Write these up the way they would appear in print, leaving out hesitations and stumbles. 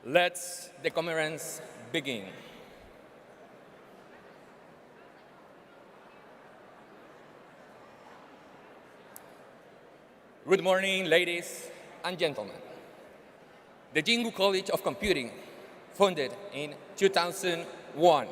Let's the conference begin. Good morning, ladies and gentlemen. The Jingu College of Computing, founded in 2001.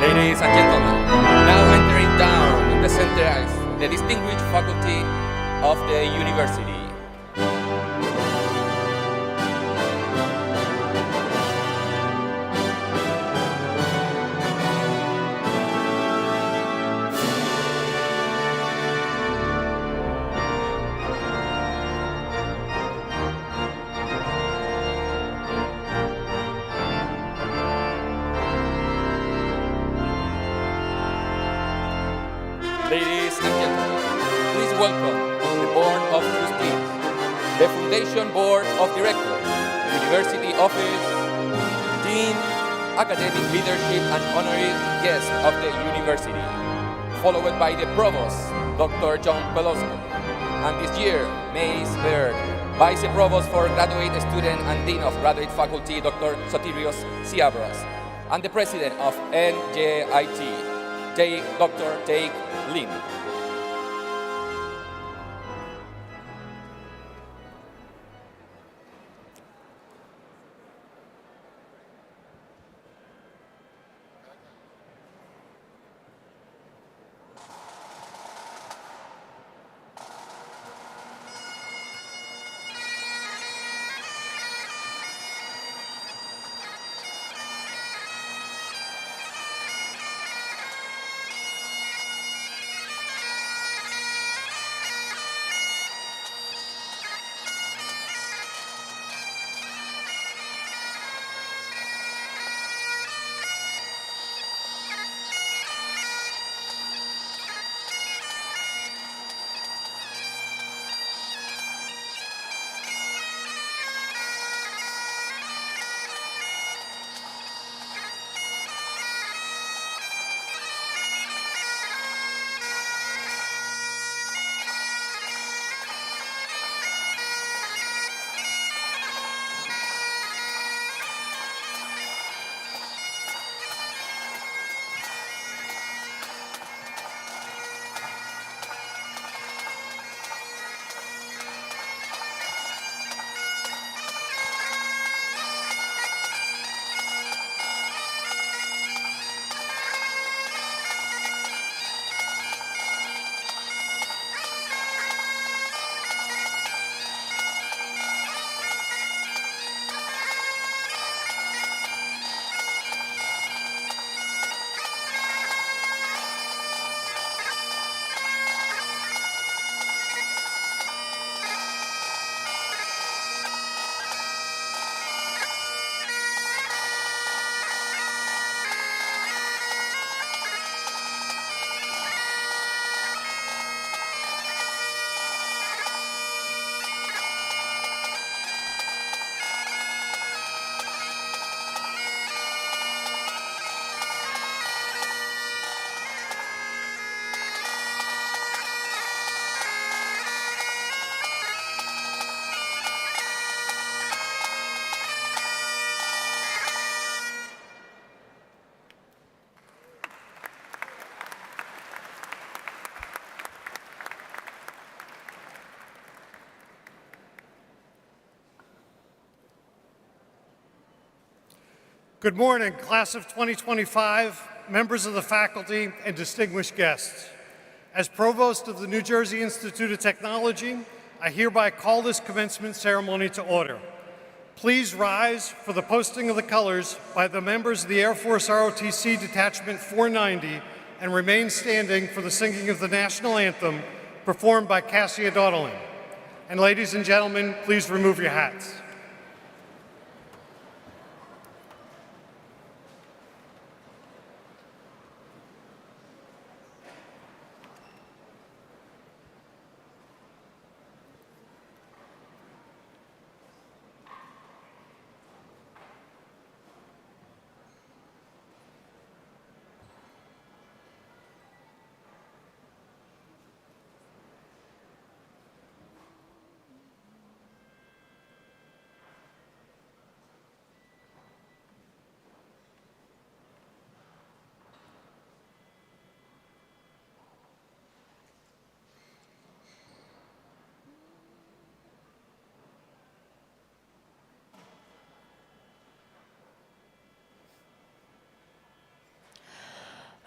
Ladies and gentlemen, now entering down in the center is the distinguished faculty of the university. Ladies and gentlemen, please welcome the Board of Trustees, the Foundation Board of Directors, University Office, Dean, Academic Leadership and Honorary Guest of the University, followed by the Provost, Dr. John Pelosi, and this year, Mace Baird, Vice Provost for Graduate Student and Dean of Graduate Faculty, Dr. Sotirios Siabras, and the President of NJIT, Dr. Take Lim. Good morning, class of 2025, members of the faculty, and distinguished guests. As Provost of the New Jersey Institute of Technology, I hereby call this commencement ceremony to order. Please rise for the posting of the colors by the members of the Air Force ROTC Detachment 490 and remain standing for the singing of the national anthem performed by Cassia Daudelin. And ladies and gentlemen, please remove your hats.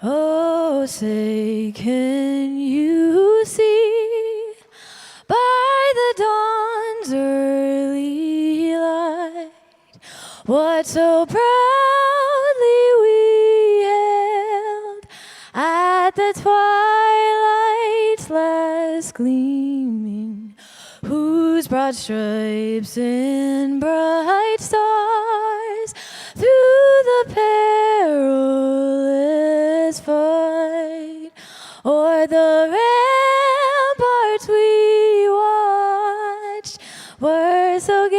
Oh, say, can you see by the dawn's early light what so proudly we hailed at the twilight's last gleaming, whose broad stripes and bright stars through the perilous fight o'er the ramparts we watched were so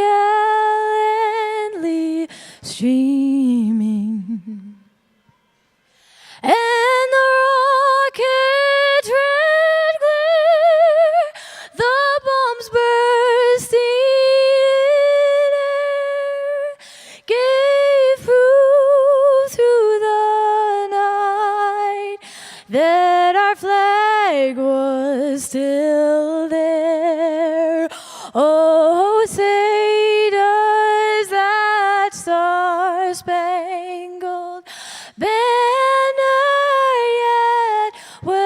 gallantly streaming, and the rocket's red glare, the bombs bursting in air, gave proof through the night that our flag was still there. Oh, say does that star-spangled banner yet wave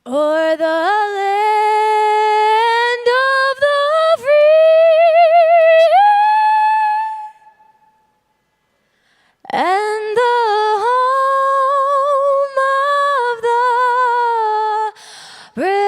o'er the land of the free and the home of the brave?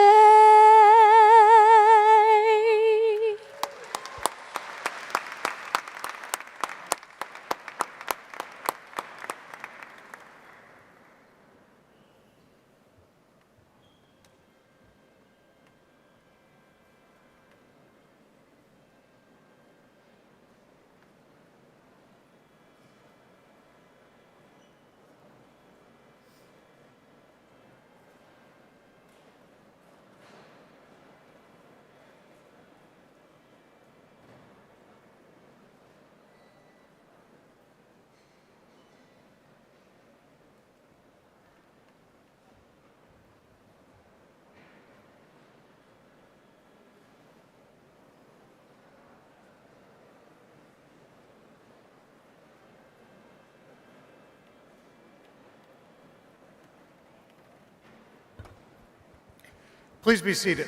Please be seated.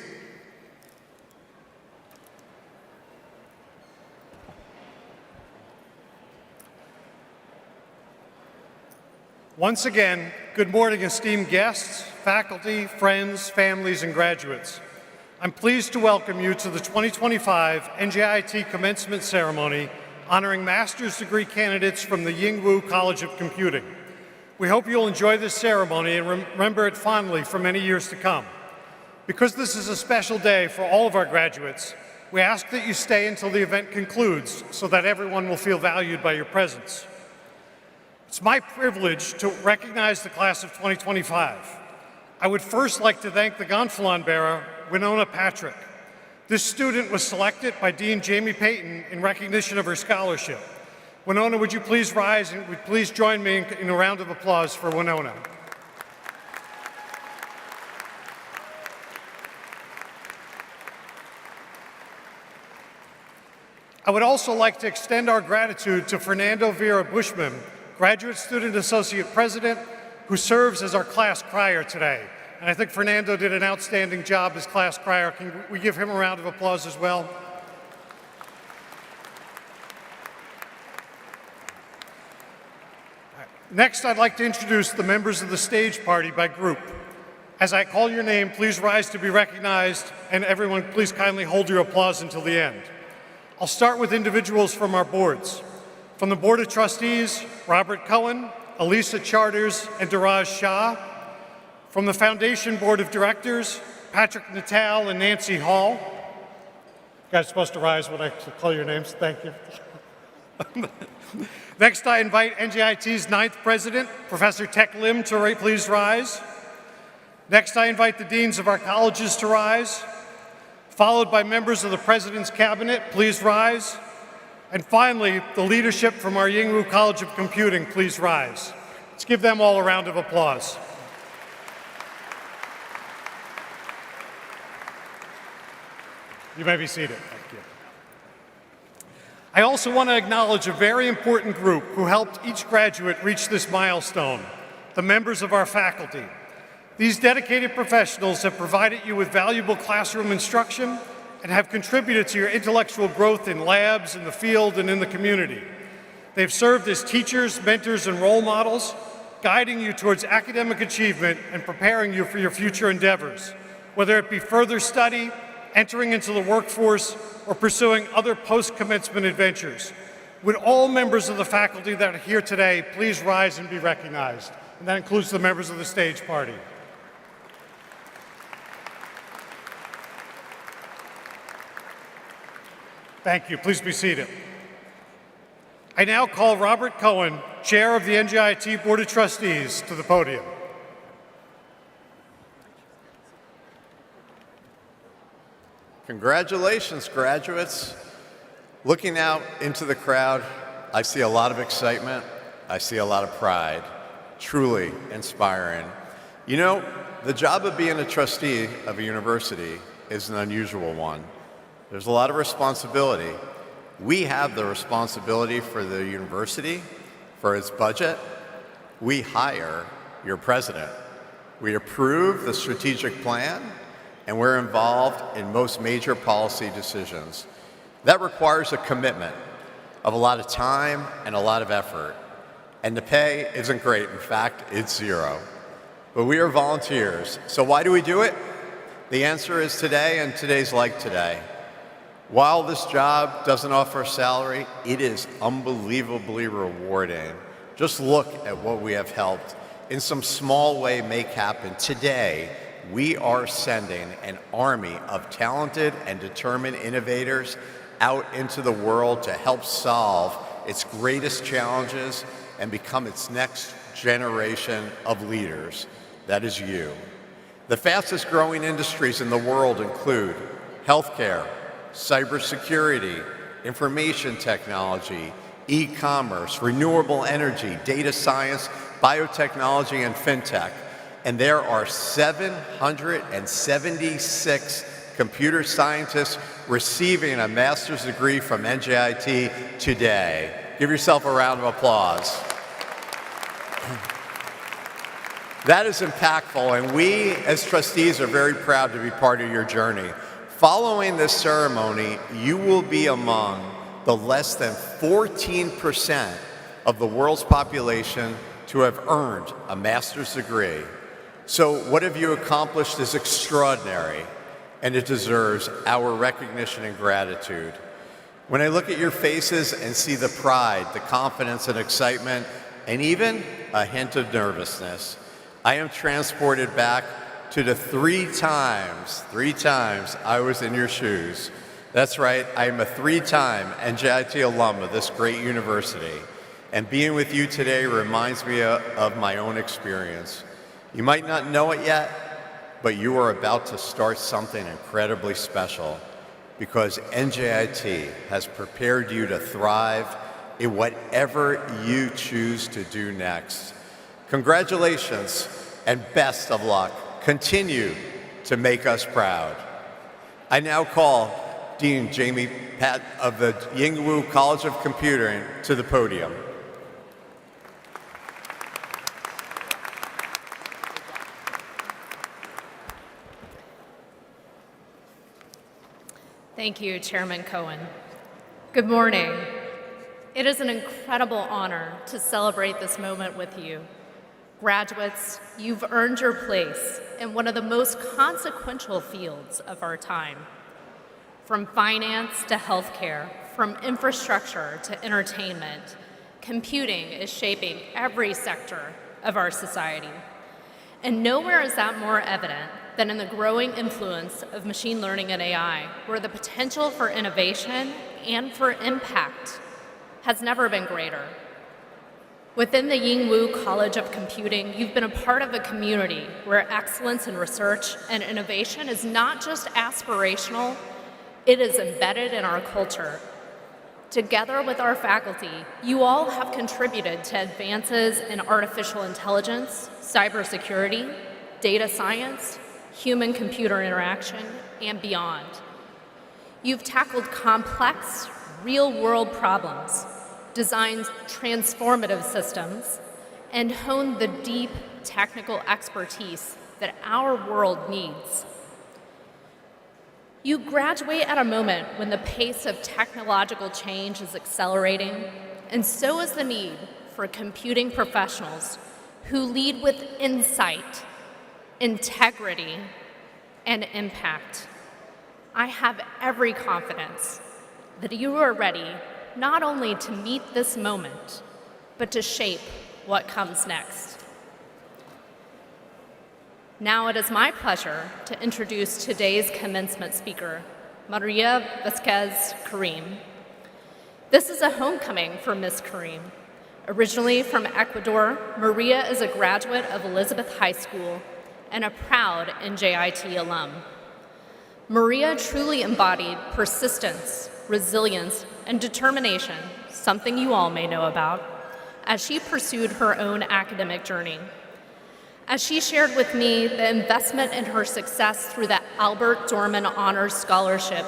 Once again, good morning, esteemed guests, faculty, friends, families, and graduates. I'm pleased to welcome you to the 2025 NJIT Commencement Ceremony honoring master's degree candidates from the Yingwu College of Computing. We hope you'll enjoy this ceremony and remember it fondly for many years to come. Because this is a special day for all of our graduates, we ask that you stay until the event concludes so that everyone will feel valued by your presence. It's my privilege to recognize the class of 2025. I would first like to thank the gonfalon bearer, Winona Patrick. This student was selected by Dean Jamie Payton in recognition of her scholarship. Winona, would you please rise and would please join me in a round of applause for Winona. I would also like to extend our gratitude to Fernando Vera Bushman, Graduate Student Associate President, who serves as our class crier today. And I think Fernando did an outstanding job as class crier. Can we give him a round of applause as well? Next, I'd like to introduce the members of the stage party by group. As I call your name, please rise to be recognized, and everyone, please kindly hold your applause until the end. I'll start with individuals from our boards. From the Board of Trustees, Robert Cohen, Elisa Charters, and Daraj Shah. From the Foundation Board of Directors, Patrick Natal and Nancy Hall. You guys are supposed to rise when I call your names. Thank you. Next, I invite NJIT's 9th President, Professor Tech Lim, to please rise. Next, I invite the deans of our colleges to rise, followed by members of the President's Cabinet, please rise. And finally, the leadership from our Yingwu College of Computing, please rise. Let's give them all a round of applause. You may be seated. Thank you. I also want to acknowledge a very important group who helped each graduate reach this milestone, the members of our faculty. These dedicated professionals have provided you with valuable classroom instruction and have contributed to your intellectual growth in labs, in the field, and in the community. They've served as teachers, mentors, and role models, guiding you towards academic achievement and preparing you for your future endeavors, whether it be further study, entering into the workforce, or pursuing other post-commencement adventures. Would all members of the faculty that are here today please rise and be recognized? And that includes the members of the stage party. Thank you. Please be seated. I now call Robert Cohen, Chair of the NJIT Board of Trustees, to the podium. Congratulations, graduates. Looking out into the crowd, I see a lot of excitement. I see a lot of pride. Truly inspiring. You know, the job of being a trustee of a university is an unusual one. There's a lot of responsibility. We have the responsibility for the university, for its budget. We hire your president. We approve the strategic plan, and we're involved in most major policy decisions. That requires a commitment of a lot of time and a lot of effort. And the pay isn't great. In fact, it's zero. But we are volunteers. So why do we do it? The answer is today, and today's like today. While this job doesn't offer a salary, it is unbelievably rewarding. Just look at what we have helped in some small way make happen. Today, we are sending an army of talented and determined innovators out into the world to help solve its greatest challenges and become its next generation of leaders. That is you. The fastest growing industries in the world include healthcare, cybersecurity, information technology, e-commerce, renewable energy, data science, biotechnology, and fintech. And there are 776 computer scientists receiving a master's degree from NJIT today. Give yourself a round of applause. That is impactful, and we as trustees are very proud to be part of your journey. Following this ceremony, you will be among the less than 14% of the world's population to have earned a master's degree. So what have you accomplished is extraordinary, and it deserves our recognition and gratitude. When I look at your faces and see the pride, the confidence and excitement, and even a hint of nervousness, I am transported back to the three times I was in your shoes. That's right, I am a three-time NJIT alum of this great university. And being with you today reminds me of my own experience. You might not know it yet, but you are about to start something incredibly special because NJIT has prepared you to thrive in whatever you choose to do next. Congratulations and best of luck. Continue to make us proud. I now call Dean Jamie Pat of the Yingwu College of Computing to the podium. Thank you, Chairman Cohen. Good morning. It is an incredible honor to celebrate this moment with you. Graduates, you've earned your place in one of the most consequential fields of our time. From finance to healthcare, from infrastructure to entertainment, computing is shaping every sector of our society. And nowhere is that more evident than in the growing influence of machine learning and AI, where the potential for innovation and for impact has never been greater. Within the Yingwu College of Computing, you've been a part of a community where excellence in research and innovation is not just aspirational, it is embedded in our culture. Together with our faculty, you all have contributed to advances in artificial intelligence, cybersecurity, data science, human-computer interaction, and beyond. You've tackled complex, real-world problems, designed transformative systems, and honed the deep technical expertise that our world needs. You graduate at a moment when the pace of technological change is accelerating, and so is the need for computing professionals who lead with insight, integrity, and impact. I have every confidence that you are ready not only to meet this moment, but to shape what comes next. Now it is my pleasure to introduce today's commencement speaker, Maria Vasquez Karim. This is a homecoming for Ms. Karim. Originally from Ecuador, Maria is a graduate of Elizabeth High School and a proud NJIT alum. Maria truly embodied persistence, resilience, and determination, something you all may know about, as she pursued her own academic journey. As she shared with me, the investment in her success through the Albert Dorman Honors Scholarship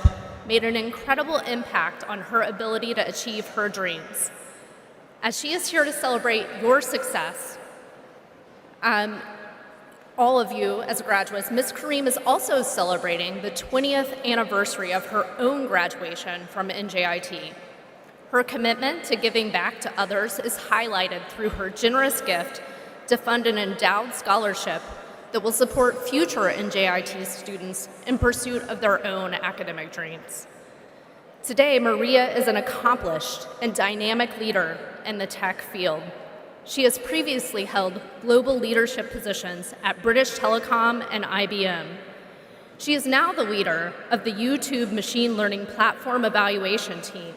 made an incredible impact on her ability to achieve her dreams. As she is here to celebrate your success, all of you as graduates, Ms. Karim is also celebrating the 20th anniversary of her own graduation from NJIT. Her commitment to giving back to others is highlighted through her generous gift to fund an endowed scholarship that will support future NJIT students in pursuit of their own academic dreams. Today, Maria is an accomplished and dynamic leader in the tech field. She has previously held global leadership positions at British Telecom and IBM. She is now the leader of the YouTube machine learning platform evaluation team,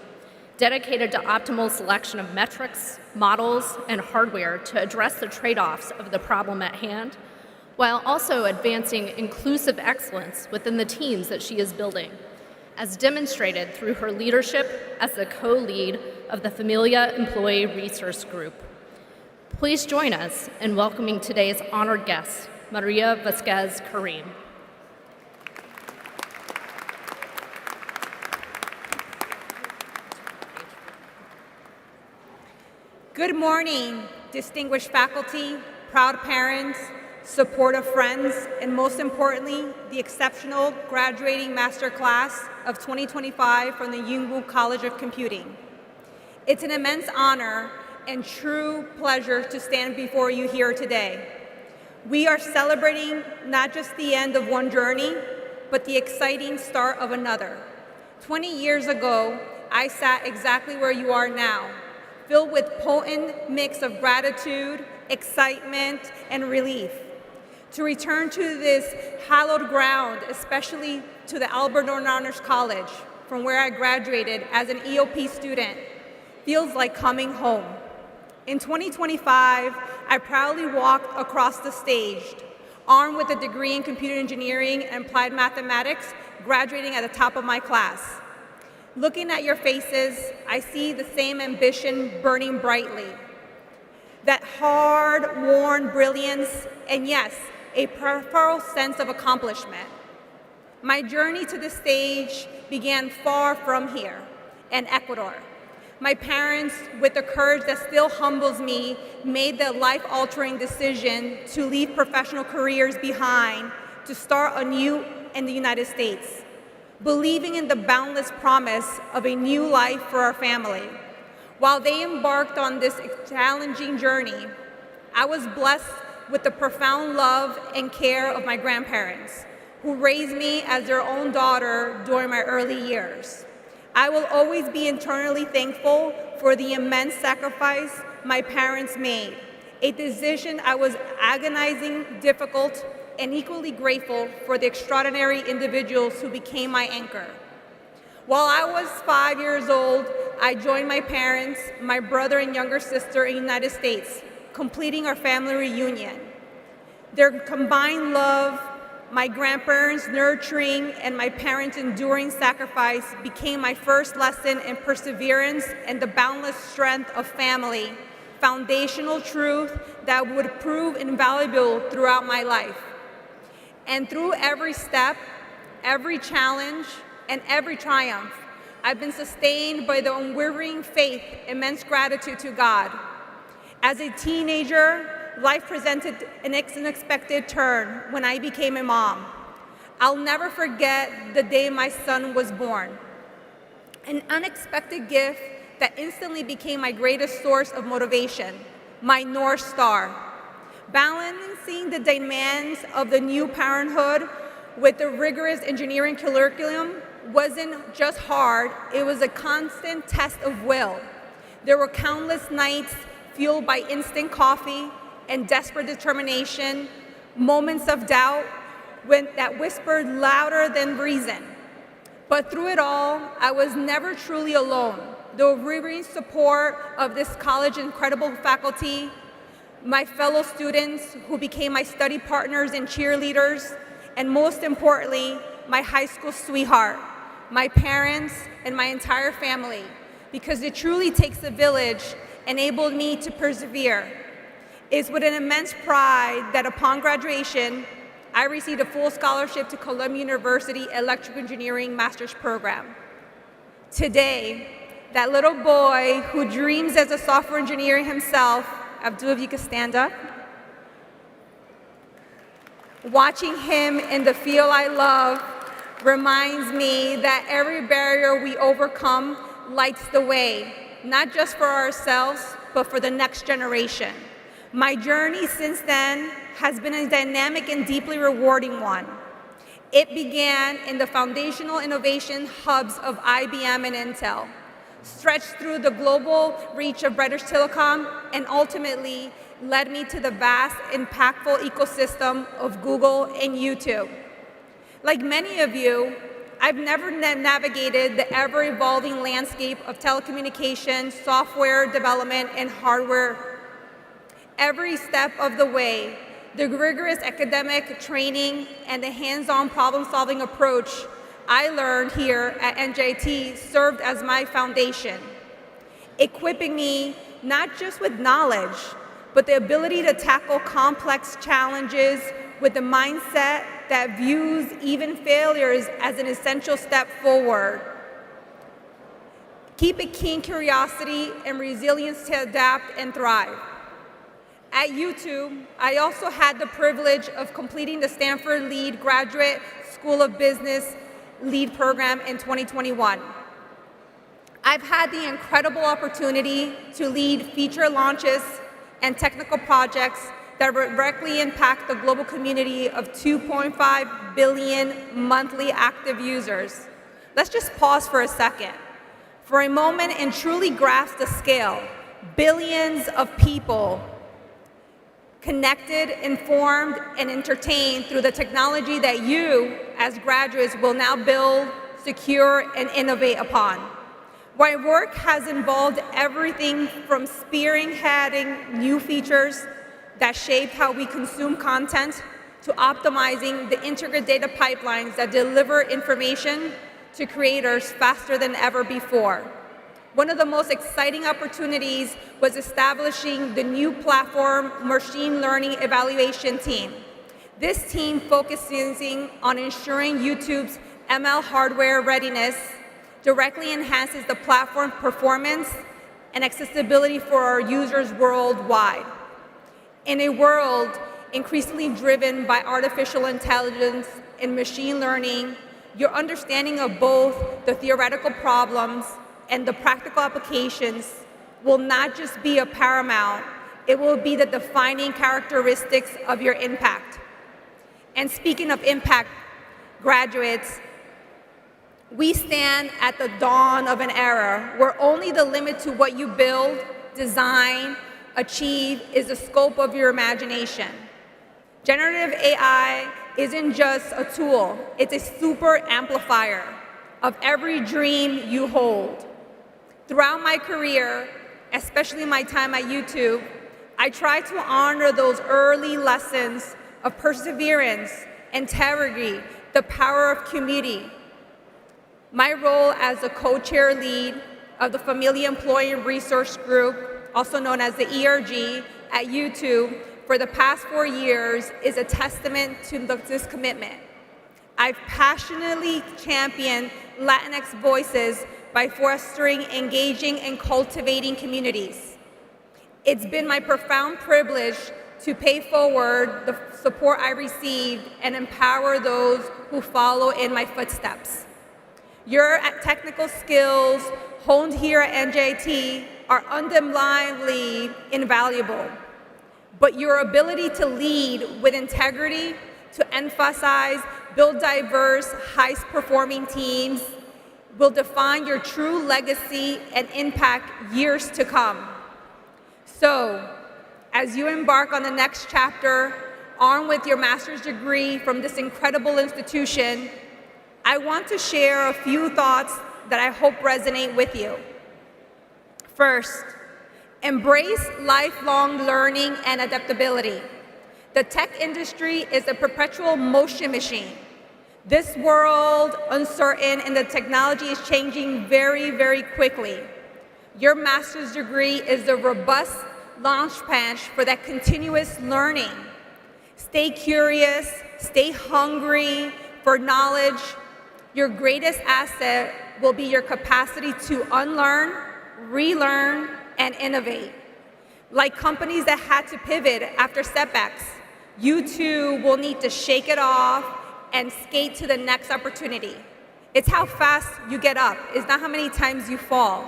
dedicated to optimal selection of metrics, models, and hardware to address the trade-offs of the problem at hand, while also advancing inclusive excellence within the teams that she is building, as demonstrated through her leadership as the co-lead of the Familia Employee Resource Group. Please join us in welcoming today's honored guest, Maria Vasquez Karim. Good morning, distinguished faculty, proud parents, supportive friends, and most importantly, the exceptional graduating master class of 2025 from the Yingwu College of Computing. It's an immense honor and true pleasure to stand before you here today. We are celebrating not just the end of one journey, but the exciting start of another. 20 years ago, I sat exactly where you are now, filled with potent mix of gratitude, excitement, and relief. To return to this hallowed ground, especially to the Albert Dorman Honors College, from where I graduated as an EOP student, feels like coming home. In 2025, I proudly walked across the stage, armed with a degree in computer engineering and applied mathematics, graduating at the top of my class. Looking at your faces, I see the same ambition burning brightly. That hard-worn brilliance, and yes, a peripheral sense of accomplishment. My journey to the stage began far from here, in Ecuador. My parents, with the courage that still humbles me, made the life-altering decision to leave professional careers behind to start anew in the United States, believing in the boundless promise of a new life for our family. While they embarked on this challenging journey, I was blessed with the profound love and care of my grandparents, who raised me as their own daughter during my early years. I will always be eternally thankful for the immense sacrifice my parents made, a decision I was agonizing, difficult, and equally grateful for the extraordinary individuals who became my anchor. While I was 5 years old, I joined my parents, my brother and younger sister in the United States, completing our family reunion. Their combined love, my grandparents' nurturing, and my parents' enduring sacrifice became my first lesson in perseverance and the boundless strength of family, foundational truth that would prove invaluable throughout my life. And through every step, every challenge, and every triumph, I've been sustained by the unwavering faith, immense gratitude to God. As a teenager, life presented an unexpected turn when I became a mom. I'll never forget the day my son was born. An unexpected gift that instantly became my greatest source of motivation, my North Star. Balancing the demands of the new parenthood with the rigorous engineering curriculum wasn't just hard, it was a constant test of will. There were countless nights fueled by instant coffee and desperate determination, moments of doubt that whispered louder than reason. But through it all, I was never truly alone. The unwavering support of this college's incredible faculty, my fellow students who became my study partners and cheerleaders, and most importantly, my high school sweetheart, my parents, and my entire family, because it truly takes a village, enabled me to persevere. It's with an immense pride that upon graduation, I received a full scholarship to Columbia University Electrical Engineering Master's Program. Today, that little boy who dreams as a software engineer himself, Abdul, if you could stand up, watching him in the field I love reminds me that every barrier we overcome lights the way, not just for ourselves, but for the next generation. My journey since then has been a dynamic and deeply rewarding one. It began in the foundational innovation hubs of IBM and Intel, stretched through the global reach of British Telecom, and ultimately led me to the vast, impactful ecosystem of Google and YouTube. Like many of you, I've never navigated the ever-evolving landscape of telecommunications, software development, and hardware. Every step of the way, the rigorous academic training and the hands-on problem-solving approach I learned here at NJIT served as my foundation, equipping me not just with knowledge, but the ability to tackle complex challenges with the mindset that views even failures as an essential step forward. Keep a keen curiosity and resilience to adapt and thrive. At YouTube, I also had the privilege of completing the Stanford Lead Graduate School of Business Lead Program in 2021. I've had the incredible opportunity to lead feature launches and technical projects that directly impact the global community of 2.5 billion monthly active users. Let's just pause for a second, for a moment, and truly grasp the scale. Billions of people connected, informed, and entertained through the technology that you, as graduates, will now build, secure, and innovate upon. My work has involved everything from spearheading new features that shape how we consume content to optimizing the integrated data pipelines that deliver information to creators faster than ever before. One of the most exciting opportunities was establishing the new platform machine learning evaluation team. This team focusing on ensuring YouTube's ML hardware readiness directly enhances the platform performance and accessibility for our users worldwide. In a world increasingly driven by artificial intelligence and machine learning, your understanding of both the theoretical problems and the practical applications will not just be a paramount, it will be the defining characteristics of your impact. And speaking of impact, graduates, we stand at the dawn of an era where only the limit to what you build, design, achieve is the scope of your imagination. Generative AI isn't just a tool, it's a super amplifier of every dream you hold. Throughout my career, especially my time at YouTube, I try to honor those early lessons of perseverance, integrity, the power of community. My role as the co-chair lead of the Family Employee Resource Group, also known as the ERG, at YouTube for the past 4 years is a testament to this commitment. I've passionately championed Latinx voices by fostering, engaging, and cultivating communities. It's been my profound privilege to pay forward the support I received and empower those who follow in my footsteps. Your technical skills honed here at NJIT are undeniably invaluable, but your ability to lead with integrity, to emphasize, build diverse, high-performing teams will define your true legacy and impact years to come. So, as you embark on the next chapter, armed with your master's degree from this incredible institution, I want to share a few thoughts that I hope resonate with you. First, embrace lifelong learning and adaptability. The tech industry is a perpetual motion machine. This world, uncertain, and the technology is changing very, very quickly. Your master's degree is the robust launchpad for that continuous learning. Stay curious, stay hungry for knowledge. Your greatest asset will be your capacity to unlearn, relearn, and innovate. Like companies that had to pivot after setbacks, you too will need to shake it off and skate to the next opportunity. It's how fast you get up. It's not how many times you fall.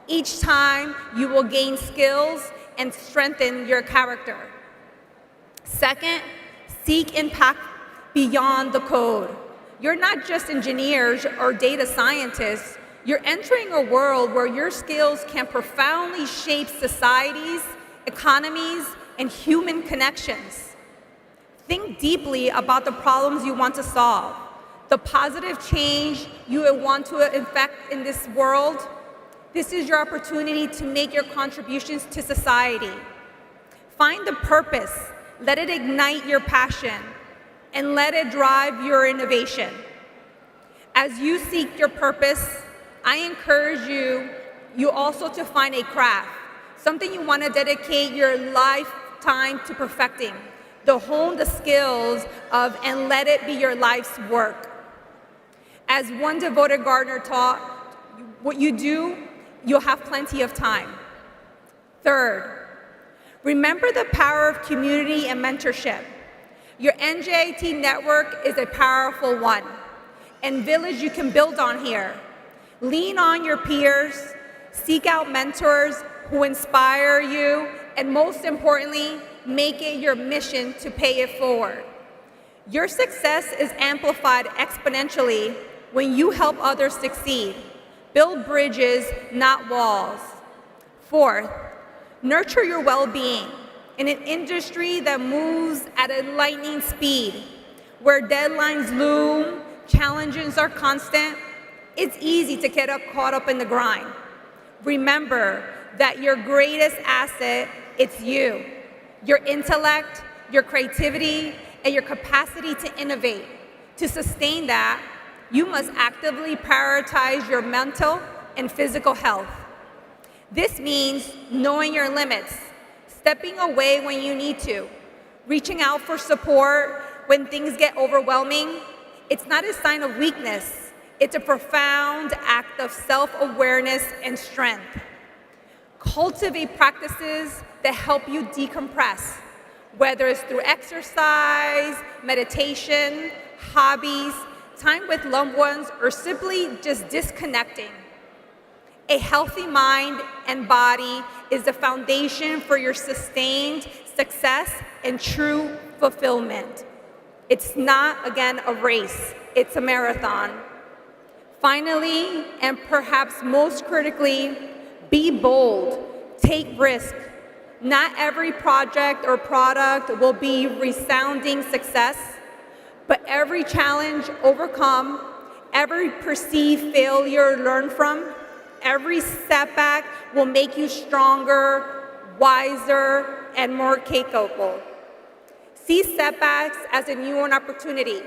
Each time you will gain skills and strengthen your character. Second, seek impact beyond the code. You're not just engineers or data scientists. You're entering a world where your skills can profoundly shape societies, economies, and human connections. Think deeply about the problems you want to solve, the positive change you want to effect in this world. This is your opportunity to make your contributions to society. Find the purpose, let it ignite your passion, and let it drive your innovation. As you seek your purpose, I encourage you also to find a craft, something you want to dedicate your lifetime to perfecting, to hone the skills of and let it be your life's work. As one devoted gardener taught, what you do, you'll have plenty of time. Third, remember the power of community and mentorship. Your NJIT network is a powerful one, and village you can build on here. Lean on your peers, seek out mentors who inspire you, and most importantly, make it your mission to pay it forward. Your success is amplified exponentially when you help others succeed. Build bridges, not walls. Fourth, nurture your well-being. In an industry that moves at a lightning speed, where deadlines loom, challenges are constant, it's easy to get caught up in the grind. Remember that your greatest asset, it's you. Your intellect, your creativity, and your capacity to innovate. To sustain that, you must actively prioritize your mental and physical health. This means knowing your limits, stepping away when you need to, reaching out for support when things get overwhelming, it's not a sign of weakness. It's a profound act of self-awareness and strength. Cultivate practices that help you decompress, whether it's through exercise, meditation, hobbies, time with loved ones, or simply just disconnecting. A healthy mind and body is the foundation for your sustained success and true fulfillment. It's not, again, a race, it's a marathon. Finally, and perhaps most critically, be bold, take risk. Not every project or product will be resounding success, but every challenge overcome, every perceived failure learned from, every setback will make you stronger, wiser, and more capable. See setbacks as a new opportunity.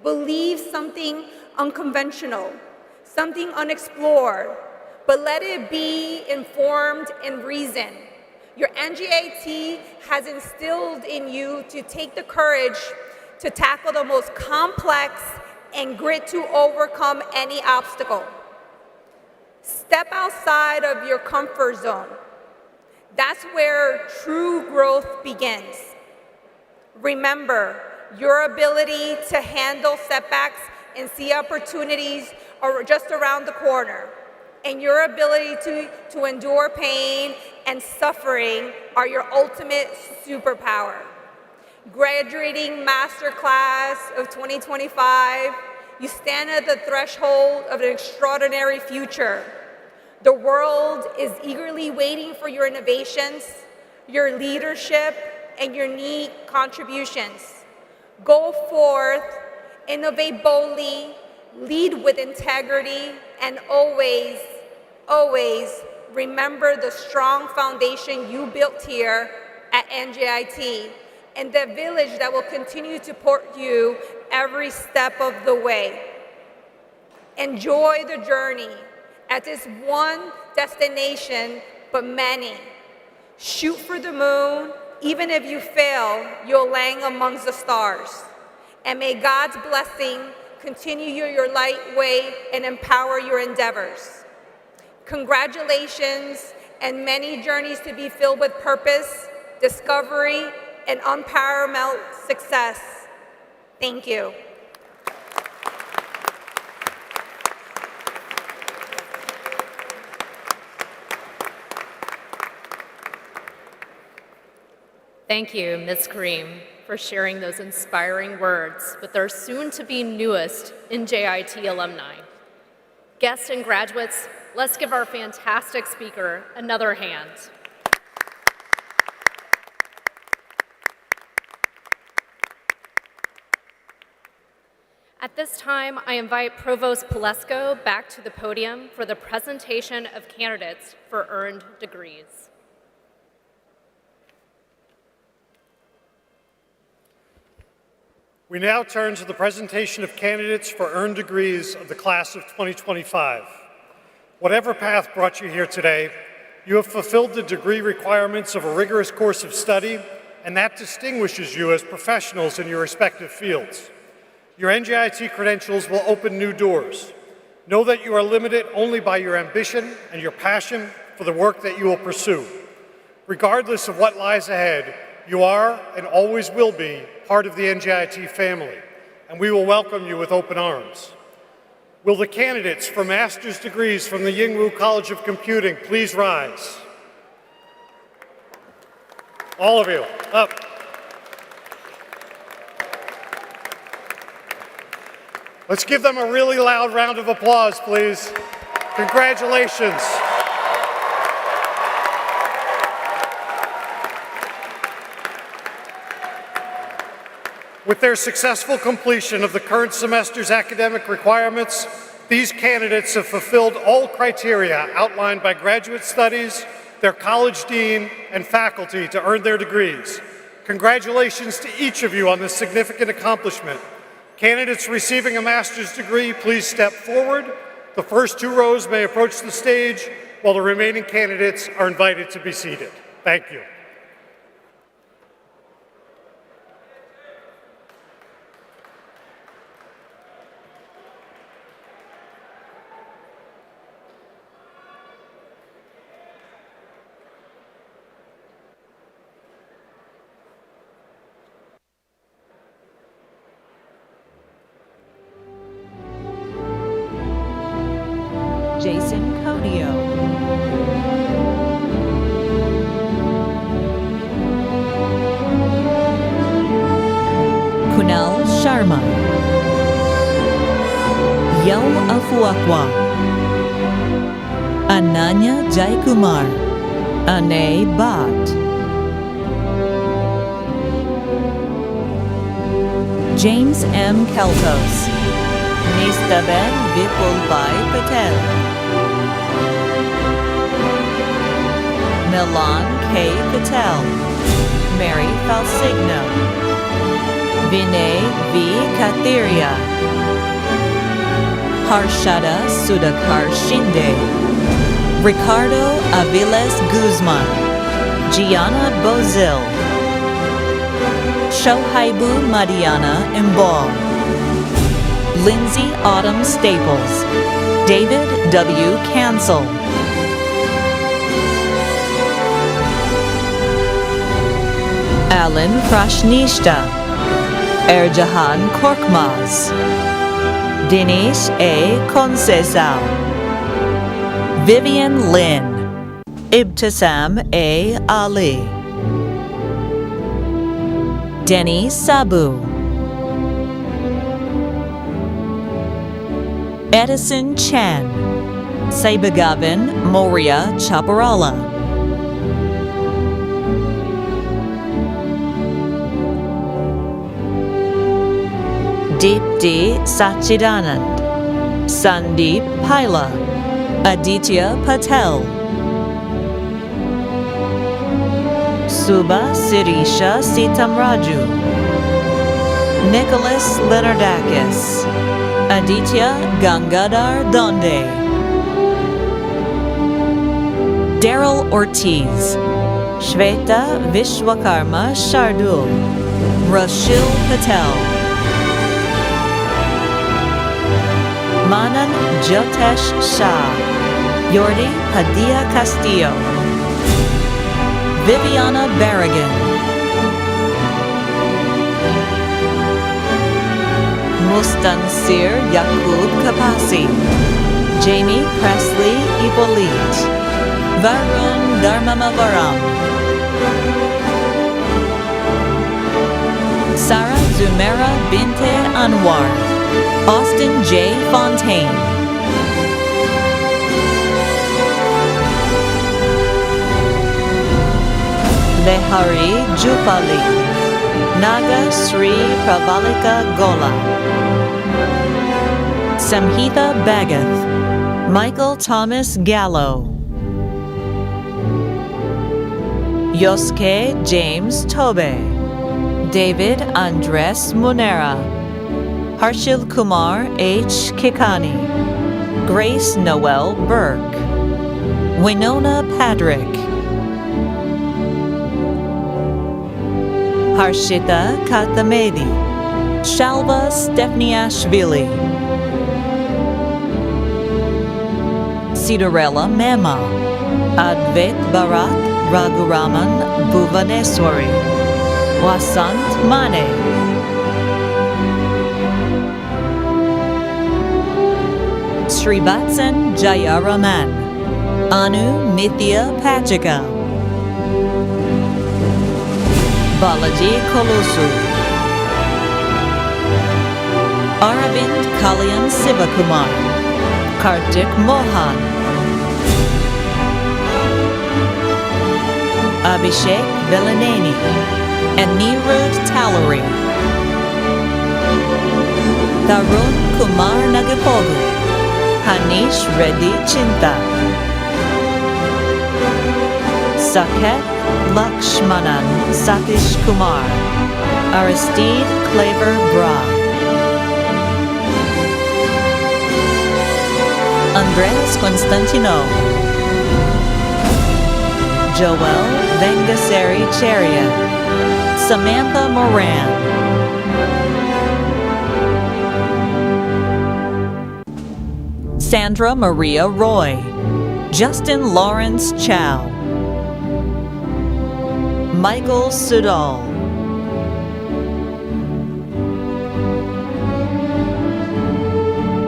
Believe something unconventional, something unexplored, but let it be informed in reason. Your NJIT has instilled in you to take the courage to tackle the most complex and grit to overcome any obstacle. Step outside of your comfort zone. That's where true growth begins. Remember, your ability to handle setbacks and see opportunities are just around the corner. And your ability to endure pain and suffering are your ultimate superpower. Graduating master class of 2025, you stand at the threshold of an extraordinary future. The world is eagerly waiting for your innovations, your leadership, and your unique contributions. Go forth, innovate boldly, lead with integrity, and always, always remember the strong foundation you built here at NJIT and the village that will continue to support you every step of the way. Enjoy the journey at this one destination, but many. Shoot for the moon. Even if you fail, you'll land amongst the stars. And may God's blessing continue your light way and empower your endeavors. Congratulations, and many journeys to be filled with purpose, discovery, and unparalleled success. Thank you. Thank you, Ms. Kareem, for sharing those inspiring words with our soon-to-be newest NJIT alumni. Guests and graduates, let's give our fantastic speaker another hand. At this time, I invite Provost Palesko back to the podium for the presentation of candidates for earned degrees. We now turn to the presentation of candidates for earned degrees of the class of 2025. Whatever path brought you here today, you have fulfilled the degree requirements of a rigorous course of study, and that distinguishes you as professionals in your respective fields. Your NJIT credentials will open new doors. Know that you are limited only by your ambition and your passion for the work that you will pursue. Regardless of what lies ahead, you are and always will be part of the NJIT family, and we will welcome you with open arms. Will the candidates for master's degrees from the Yingwu College of Computing please rise? All of you, up. Let's give them a really loud round of applause, please. Congratulations. With their successful completion of the current semester's academic requirements, these candidates have fulfilled all criteria outlined by graduate studies, their college dean, and faculty to earn their degrees. Congratulations to each of you on this significant accomplishment. Candidates receiving a master's degree, please step forward. The first two rows may approach the stage, while the remaining candidates are invited to be seated. Thank you. Jason Codio. Kunal Sharma. Yo Afuakwa. Ananya Jaikumar. Ane Bhatt. James M. Keltos. Nistaben Vipulbhai Patel. Milan K. Patel. Mary Falsigno. Vinay V. Kathiria. Harshada Sudhakar Shinde. Ricardo Aviles Guzman. Gianna Bozil. Shohaibu Madiana Imbal. Lindsay Autumn Staples. David W. Cancel. Alan Prashnishta. Erjahan Korkmaz. Dinesh A. Concesao. Vivian Lin. Ibtisam A. Ali. Denny Sabu. Edison Chan. Saibagavin Moria Chaparala. Deepti Sachidanand. Sandeep Paila. Aditya Patel. Suba Sirisha Sitamraju. Nicholas Leonardakis. Aditya Gangadhar Donde. Daryl Ortiz. Shweta Vishwakarma Shardul. Rashil Patel. Manan Jyotesh Shah. Yordi Padilla Castillo. Viviana Barragan. Mustansir Yaqub Kapasi. Jamie Presley Ipolit. Varun Dharmamavaram. Sarah Zumera Binte Anwar. Austin J. Fontaine. Lehari Jupali. Naga Sri Pravalika Gola. Samhita Bagath. Michael Thomas Gallo. Yosuke James Tobe. David Andres Munera. Harshil Kumar H. Kikani. Grace Noel Burke. Winona Padrick. Harshita Kathamedi. Shalva Stepniashvili. Sidarella Mema. Advait Bharat Raghuraman Bhuvaneswari. Vasant Mane. Srivatsan Jayaraman. Anu Nithya Pachika. Balaji Kolosu. Aravind Kalyan Sivakumar. Kartik Mohan. Abhishek Velaneni. And Nirud Taluri. Tarun Kumar Nagapogu. Hanish Reddy Chinta. Saket Lakshmanan Satish Kumar. Aristide Claver Bra. Andreas Constantino. Joel Vengaseri Cheria. Samantha Moran. Sandra Maria Roy. Justin Lawrence Chow. Michael Sudal.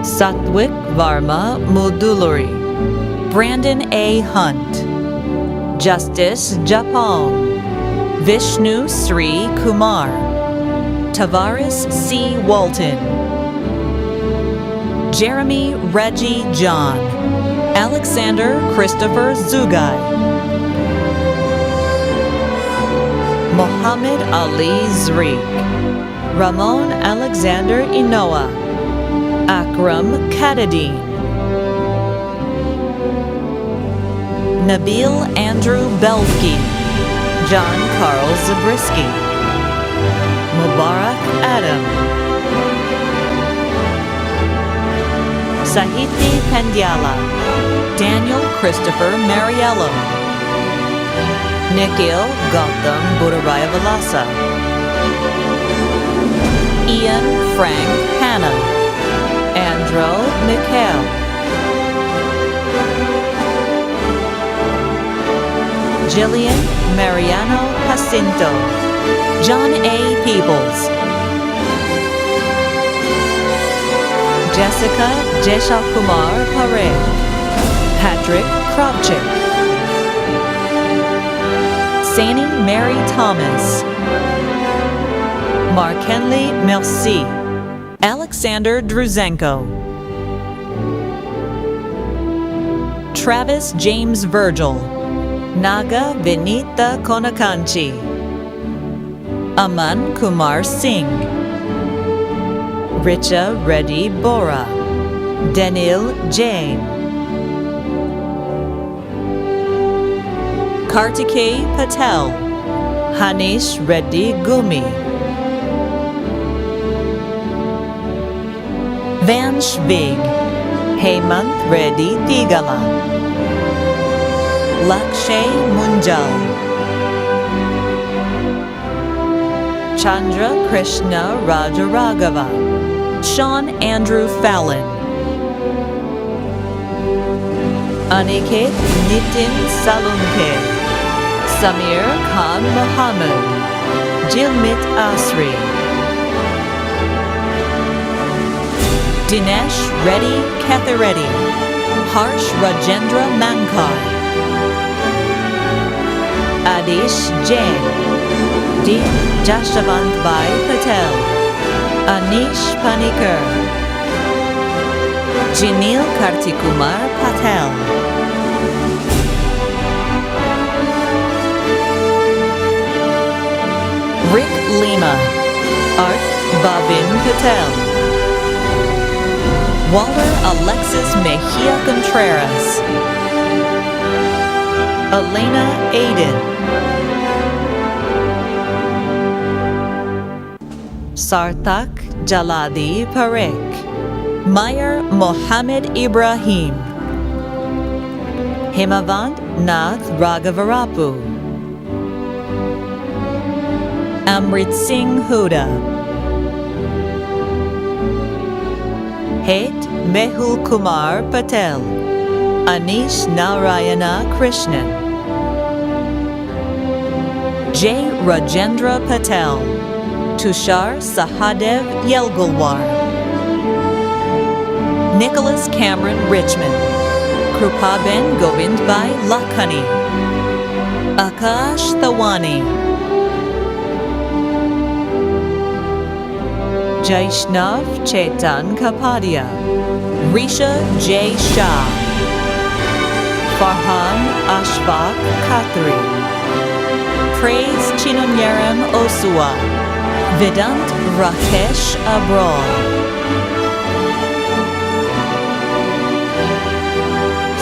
Satwik Varma Muduluri. Brandon A. Hunt, Justice Japong, Vishnu Sri Kumar, Tavares C. Walton, Jeremy Reggie John, Alexander Christopher Zugai, Mohammed Ali Zrik, Ramon Alexander Inoa, Akram Kadadin, Nabil Andrew Belski, John Carl Zabriskie, Mubarak Adam, Sahiti Pendiala, Daniel Christopher Mariello, Nikhil Gautam Budaraya Valasa, Ian Frank Hanna, Andro Mikhail, Jillian Mariano Jacinto, John A. Peebles, Jessica Jeshakumar Parekh, Patrick Kravchik, Sani Mary Thomas, Mark-Henry Merci, Alexander Druzenko, Travis James Virgil, Naga Vinita Konakanchi, Aman Kumar Singh, Richa Reddy Bora, Danil Jain, Kartikeya Patel, Hanish Reddy Gumi, Van Schvig, Hemant Reddy Tigala, Lakshay Munjal, Chandra Krishna Rajaragava, Sean Andrew Fallon, Aniket Nitin Salunke, Samir Khan Mohammed, Jilmit Asri, Dinesh Reddy Kathireddy, Harsh Rajendra Mankar, Adish Jain, D. Jashavant Bhai Patel, Anish Panikar, Jinil Kartikumar Patel, Rick Lima, Art Bhavin Patel, Walter Alexis Mejia Contreras, Elena Aiden, Sarthak Jaladi Parekh, Meyer Mohammed Ibrahim, Himavant Nath Raghavarapu, Amrit Singh Huda, Het Mehul Kumar Patel, Anish Narayana Krishnan, J. Rajendra Patel, Tushar Sahadev Yelgulwar, Nicholas Cameron Richmond, Krupaben Govindbhai Lakhani, Akash Thawani, Jaishnav Chetan Kapadia, Risha J. Shah, Farhan Ashfaq Khatri, Praise Chinunyaram Osua, Vedant Rakesh Abroad,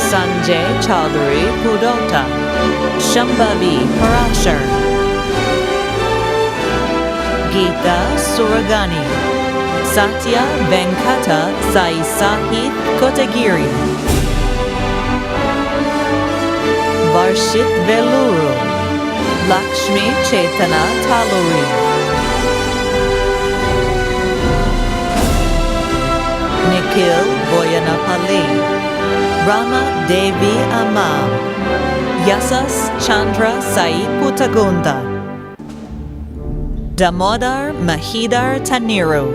Sanjay Chaudhary Pudota, Shambhavi Parashar, Geeta Suragani, Satya Venkata Sai Sahith Kotagiri, Varshit Veluru, Lakshmi Chaitana Taluri, Nikhil Boyanapalli, Rama Devi Amam, Yasas Chandra Sai Putagunda, Damodar Mahidar Taniru,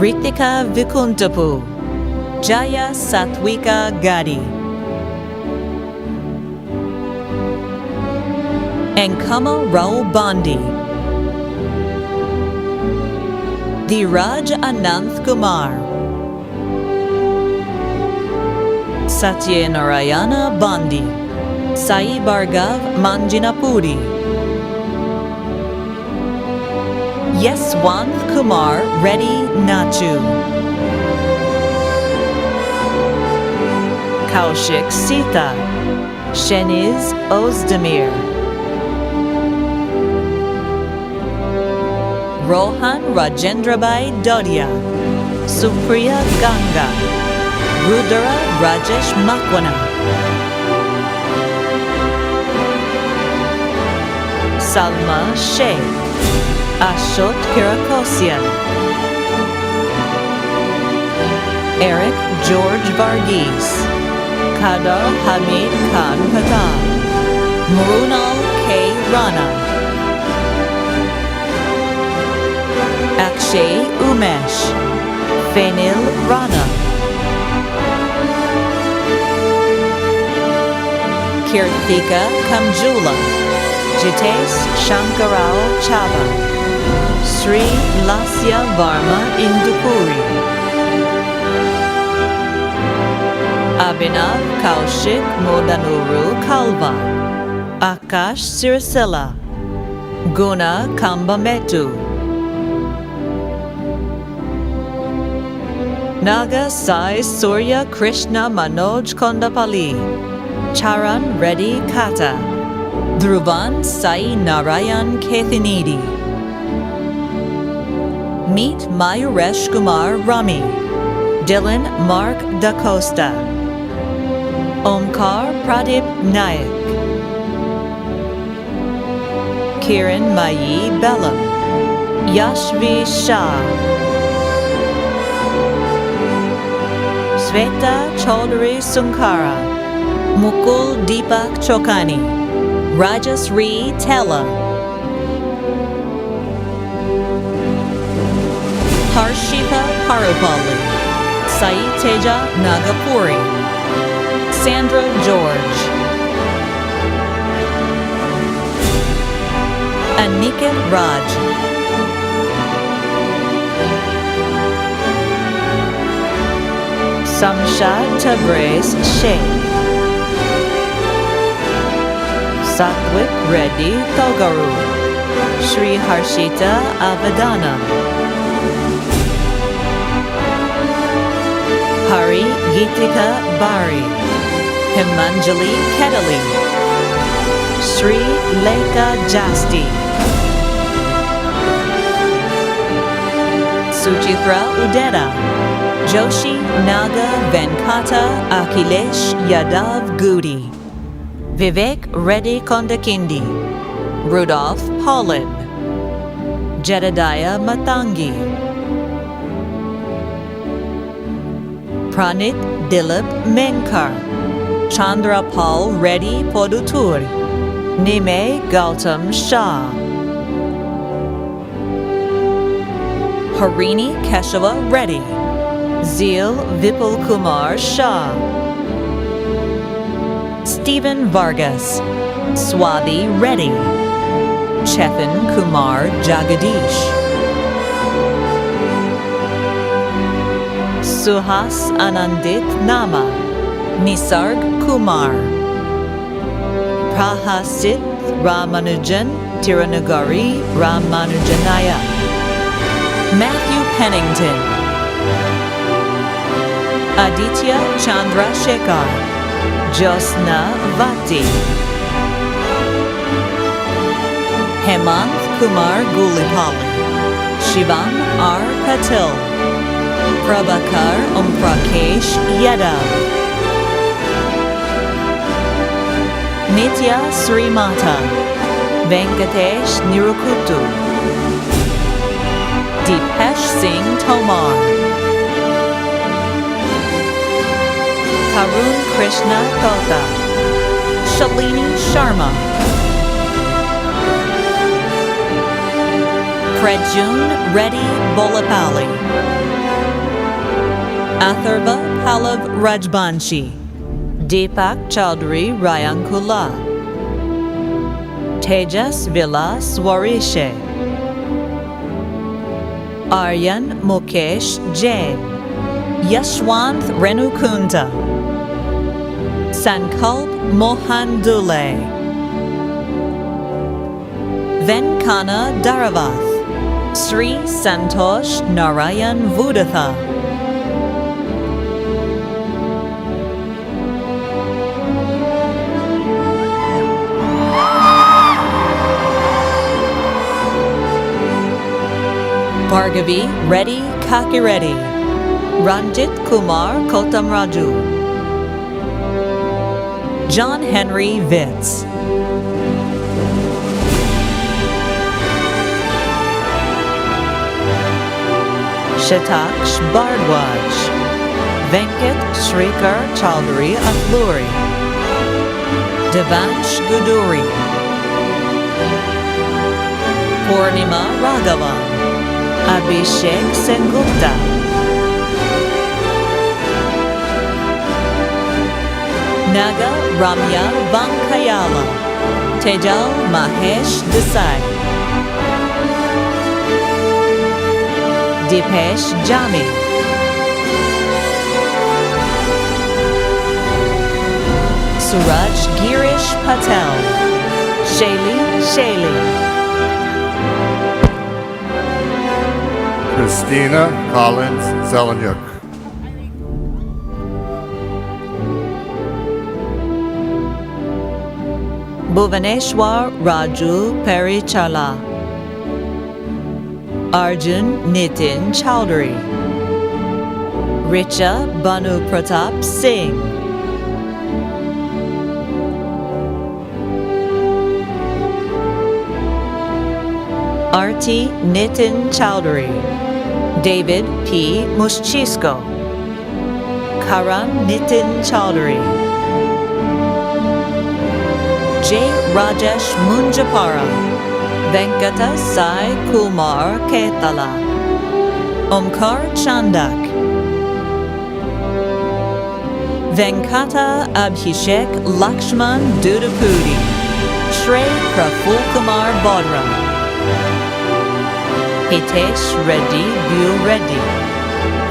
Ritika Vikuntapu, Jaya Satwika Gadi, Enkama Rao Bondi, Dheeraj Ananth Kumar, Satyanarayana Bondi, Sai Bhargav Manjinapudi, Yeswanth Kumar Reddy Nachu, Kaushik Sita, Sheniz Ozdemir, Rohan Rajendrabai Dodia, Supriya Ganga, Rudra Rajesh Makwana, Salma Sheikh, Ashot Kirakosian, Eric George Varghese, Kadar Hamid Khan Patel, Mrunal K. Rana, Akshay Umesh, Fenil Rana, Kirtika Kamjula, Jitesh Shankarao Chava, Sri Lasya Varma Indupuri, Abhinav Kaushik Modanuru Kalva, Akash Sirisela, Guna Kambametu, Naga Sai Surya Krishna Manoj Kondapali, Charan Reddy Kata, Dhruvan Sai Narayan Kethinidi, Meet Mayuresh Kumar Rami, Dylan Mark Da Costa, Omkar Pradip Naik, Kiran Mayi Bellam, Yashvi Shah, Sveta Chaudhary Sunkara, Mukul Deepak Chokani, Rajasri Tella, Harshita Parupalli, Sai Teja Nagapuri, Sandra George, Aniket Raj, Samshad Tabriz Sheikh, Satwik Reddy Togaru, Sri Harshita Avadana, Hari Gitika Bari, Himanjali Kedali, Sri Lekha Jasti, Suchitra Udeda, Joshi Naga Venkata Akhilesh Yadav Gudi, Vivek Reddy Kondakindi, Rudolph Paulin, Jedediah Matangi, Pranit Dilip Menkar, Chandrapal Reddy Podutur, Nime Gautam Shah, Harini Keshava Reddy, Zeel Vipul Kumar Shah, Stephen Vargas, Swathi Reddy, Chetan Kumar Jagadish, Suhas Anandit Nama, Nisarg Kumar, Prahasit Ramanujan Tirunagari Ramanujanaya, Matthew Pennington, Aditya Chandra Shekhar, Josna Vati, Hemanth Kumar Gulipali, Shivam R. Patil, Prabhakar Omprakesh Yadav, Nitya Srimata, Venkatesh Nirukutu, Deepesh Singh Tomar, Karun Krishna Tota, Shalini Sharma, Prajun Reddy Bolapalli, Atharva Pallav Rajbanshi, Deepak Chaudhary Rayankula, Tejas Villa Swarishe, Aryan Mukesh Jain, Yashwanth Renukunda, Sankalp Mohan Dule, Venkana Daravath, Sri Santosh Narayan Vudatha, Bhargavi Reddy Kakireddy, Ranjit Kumar Kotamraju, John Henry Vitz, Shataksh Bardwaj, Venkat Shrikar Chowdhury Atluri, Devansh Guduri, Purnima Raghavan, Abhishek Sengupta, Naga Ramya Vankayala, Tejal Mahesh Desai, Dipesh Jami, Suraj Girish Patel, Shaili, Christina Collins Zelenyuk. Bhuvaneshwar Raju Perichala, Arjun Nitin Chowdhury, Richa Banu Pratap Singh, Arti Nitin Chowdhury, David P. Muschisco, Karan Nitin Chowdhury, J. Rajesh Munjapara, Venkata Sai Kumar Ketala, Omkar Chandak, Venkata Abhishek Lakshman Dudapudi, Shrey Praful Kumar Bodram, Hitesh Reddy Bu Reddy,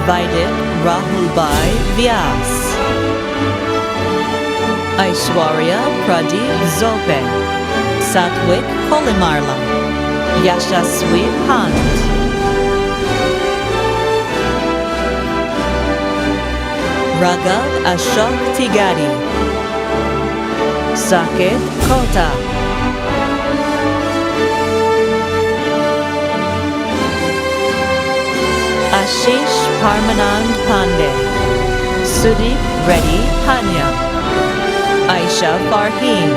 Vaidit Rahulbai Vyas, Aishwarya Pradeep Zope, Satwik Kolimarla, Yashaswi Pant, Raghav Ashok Tigadi, Sakit Kota, Ashish Parmanand Pandey, Sudeep Reddy Panya, Aisha Farheen,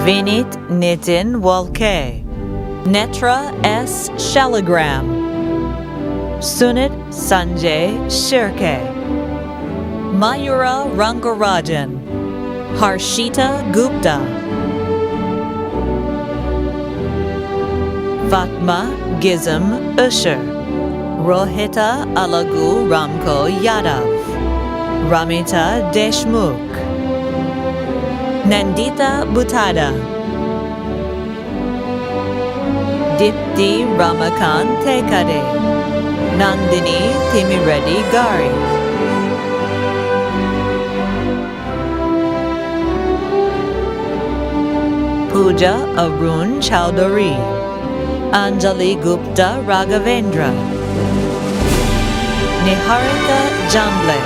Vinit Nitin Walke, Netra S. Shaligram, Sunit Sanjay Shirke, Mayura Rangarajan, Harshita Gupta, Fatma Gizm Usher, Rohita Alagu Ramko Yadav, Ramita Deshmukh, Nandita Buttada, Dipti Ramakant Tekade, Nandini Timireddy Gari, Pooja Arun Chowdhury, Anjali Gupta Raghavendra, Niharika Jamble,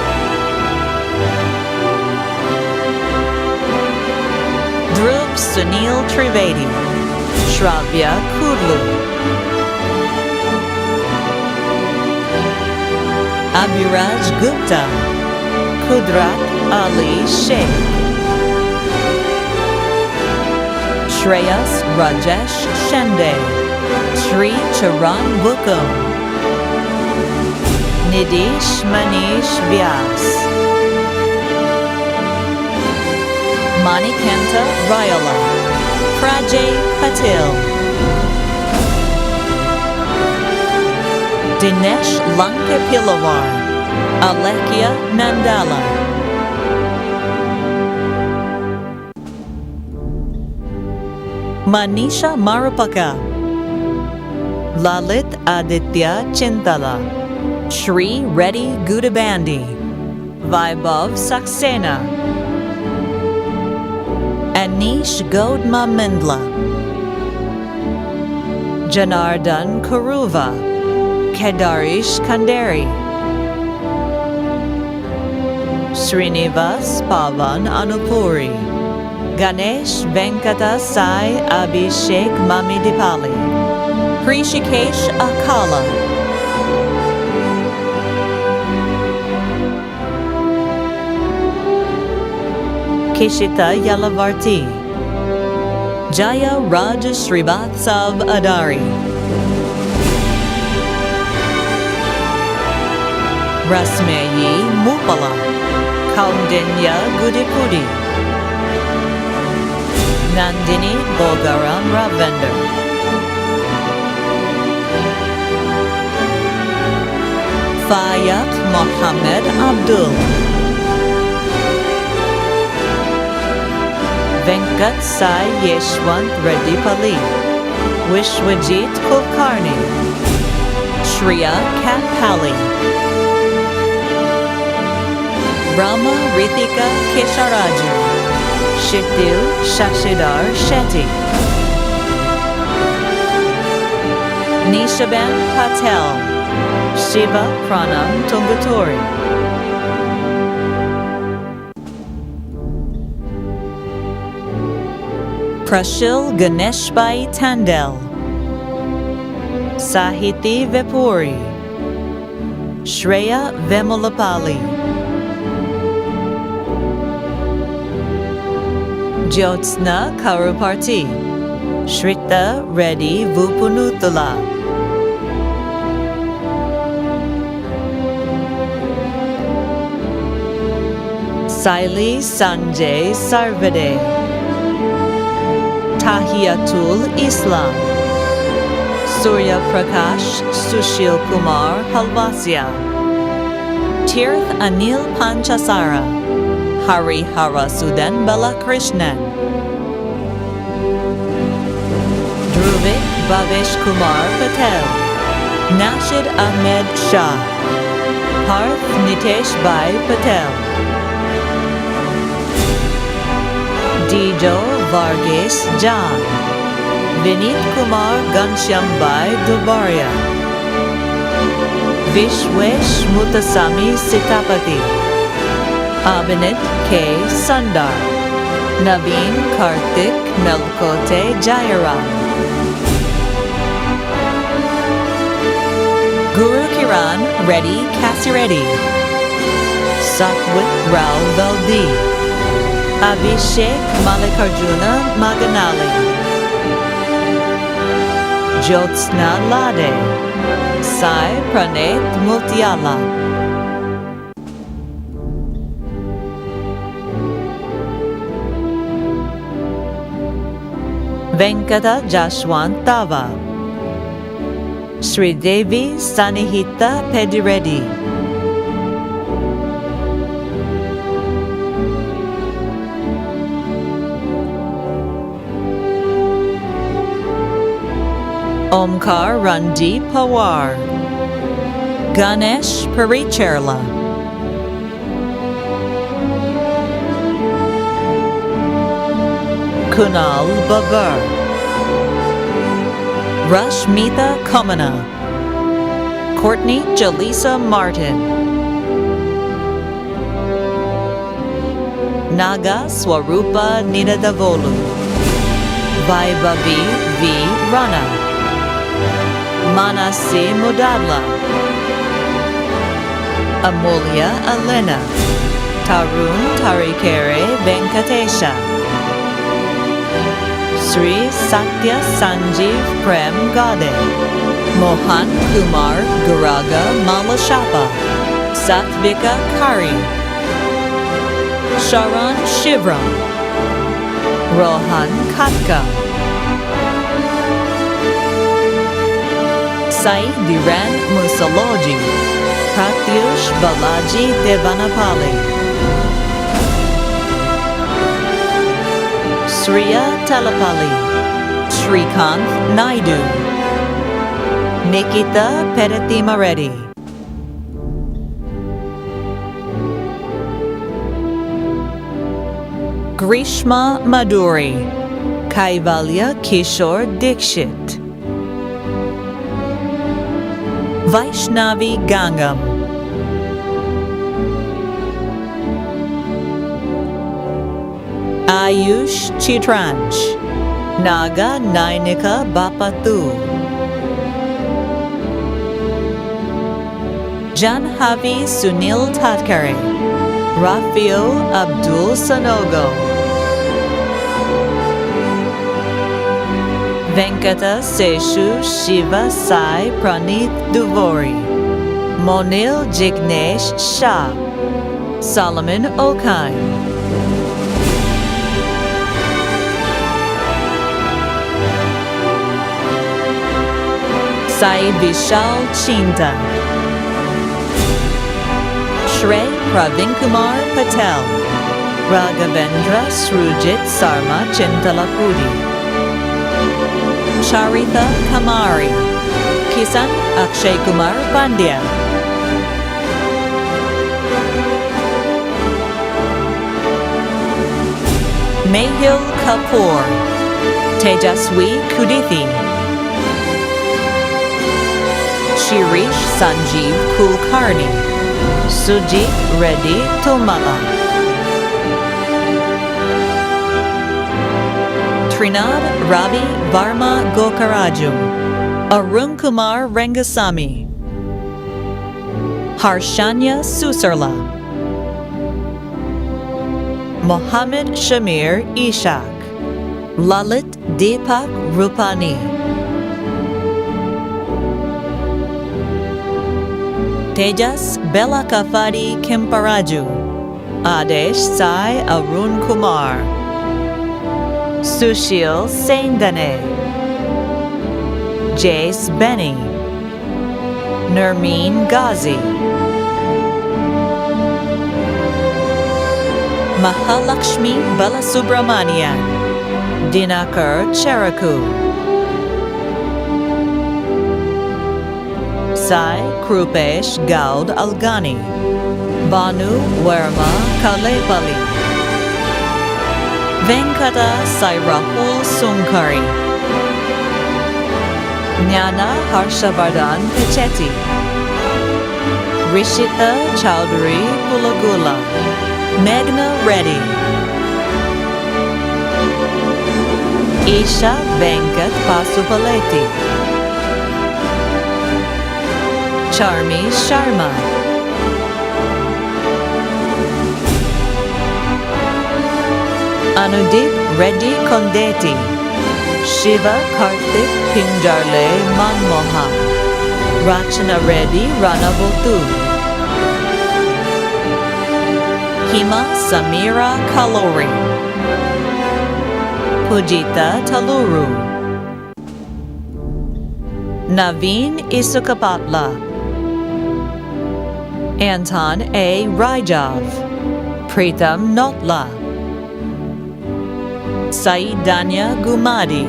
Dhruv Sunil Trivedi, Shravya Kudlu, Abhiraj Gupta, Kudrat Ali Sheikh, Shreyas Rajesh Shende, Sri Charan Bukum, Nidish Manish Vyas, Manikanta Rayala, Prajay Patil, Dinesh Lankapilawar, Alekia Nandala, Manisha Marupaka, Lalit Aditya Chintala, Shri Reddy Gudabandi, Vaibhav Saxena, Anish Godma Mindla, Janardan Kuruva, Kedarish Kanderi, Srinivas Pavan Anupuri, Ganesh Venkata Sai Abhishek Mamidipali, Prishikesh Akala, Kishita Yalavarti, Jaya Raj Srivatsav Adari, Rasmeyi Mupala, Kaundinya Gudipudi, Nandini Bogaram Ravender, Fayat Mohammed Abdul, Venkat Sai Yeshwant Reddy Pali, Wishwajit Kulkarni, Shriya Katpali, Rama Rithika Kesharaju, Shitil Shashidar Shetty, Nishaben Patel, Shiva Pranam Tungatori, Prashil Ganeshbai Tandel, Sahiti Vepuri, Shreya Vemulapali, Jyotsna Karuparti, Shrita Reddy Vupunutula, Saili Sanjay Sarvade, Tahiyatul Islam, Surya Prakash Sushil Kumar Halvasia, Tirth Anil Panchasara, Hari Harasudan Balakrishnan, Druvik Bhavesh Kumar Patel, Nashid Ahmed Shah, Parth Nitesh Bhai Patel, Dijo Varghese Jan, Vinit Kumar Ghanshyambai Dubaria, Vishwesh Mutasami Sitapati, Abhinit K. Sundar, Naveen Karthik Melkote Jayaram, Guru Kiran Reddy Kasireddy, Satwik Rao Valdi, Abhishek Malikarjuna Maganali, Jyotsna Lade, Sai Pranet Multiala, Venkata Jashwant Tava, Sri Devi Sanihita Pedireddy, Omkar Randi Pawar, Ganesh Paricherla, Kunal Babar, Rashmita Komana, Courtney Jalisa Martin, Naga Swarupa Nidadavolu, Vaibhavi V. Rana, Manasi Mudadla, Amulya Alena, Tarun Tarikere Venkatesha, Sri Satya Sanjeev Prem Gade, Mohan Kumar Guraga Malashapa, Satvika Kari, Sharan Shivram, Rohan Katka, Sai Diran Musaloji, Pratyush Balaji Devanapali, Sriya Talapali, Srikanth Naidu, Nikita Petitimareddy, Grishma Maduri, Kaivalya Kishore Dikshit, Vaishnavi Gangam, Ayush Chitranch, Naga Nainika Bapatu, Janhavi Sunil Tatkare, Rafael Abdul Sanogo, Venkata Seshu Shiva Sai Pranit Duvori, Monil Jignesh Shah, Solomon Okai, Sai Vishal Chinta, Shrey Pravinkumar Patel, Raghavendra Srujit Sarma Chintalapudi, Charitha Kamari, Kisan Akshay Kumar Pandya, Mehul Kapoor, Tejaswi Kudithi, Shirish Sanjeev Kulkarni, Sujit Reddy Tomala, Trinad Ravi Varma Gokaraju, Arun Kumar Rangasamy, Harshanya Susarla, Mohammed Shamir Ishak, Lalit Deepak Rupani, Tejas Belakafadi Kemparaju, Adesh Sai Arun Kumar, Sushil Saindane, Jace Benny, Nermeen Ghazi, Mahalakshmi Balasubramanian, Dinakar Cheraku, Sai Krupesh Gaud Algani, Banu Werma Kalepali, Venkata Sairahul Sunkari, Jnana Harshavardhan Pichetti, Rishita Chowdhury Pulagula, Meghna Reddy, Isha Venkat Pasupaleti, Charmi Sharma, Anudip Reddy Kondeti, Shiva Karthik Pinjarle Manmoha, Rachana Reddy Ranavotu, Hima Samira Kalori, Pujita Taluru, Naveen Isukapatla, Anton A. Rajav, Pritam Notla, Saidanya Gumadi,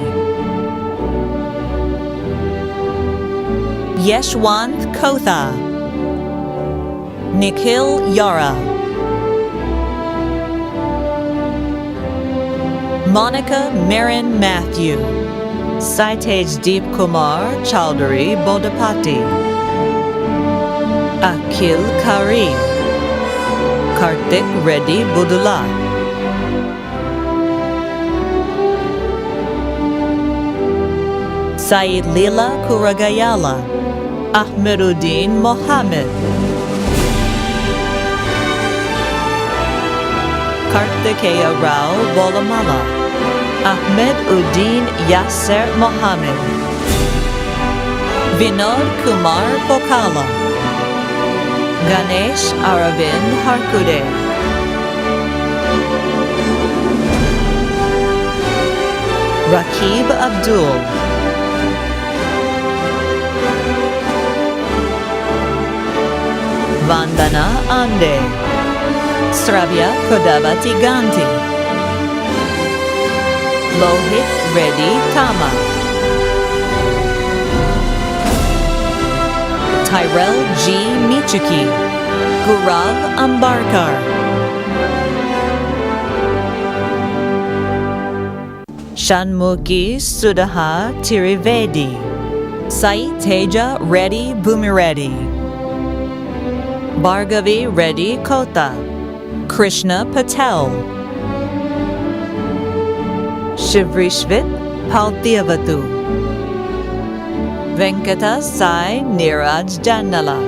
Yeshwanth Kotha, Nikhil Yara, Monica Marin Matthew, Saitej Deep Kumar Chowdhury Bodapati, Akhil Kari, Kartik Reddy Budula, Said Lila Kuragayala, Ahmeduddin Mohammed, Kartikeya Rao Bolamala, Ahmed Uddin Yasser Mohammed, Vinod Kumar Pokala, Ganesh Aravind Harkude, Rakib Abdul, Vandana Ande, Sravya Kodavati Ganti, Lohit Reddy Tama, Tyrell G. Michuki, Gurav Ambarkar, Shanmuki Sudaha Tirivedi, Sai Teja Reddy Bhumireddy, Bhargavi Reddy Kota, Krishna Patel, Shivrishvit Paltiavatu, Venkata Sai Niraj Jannala,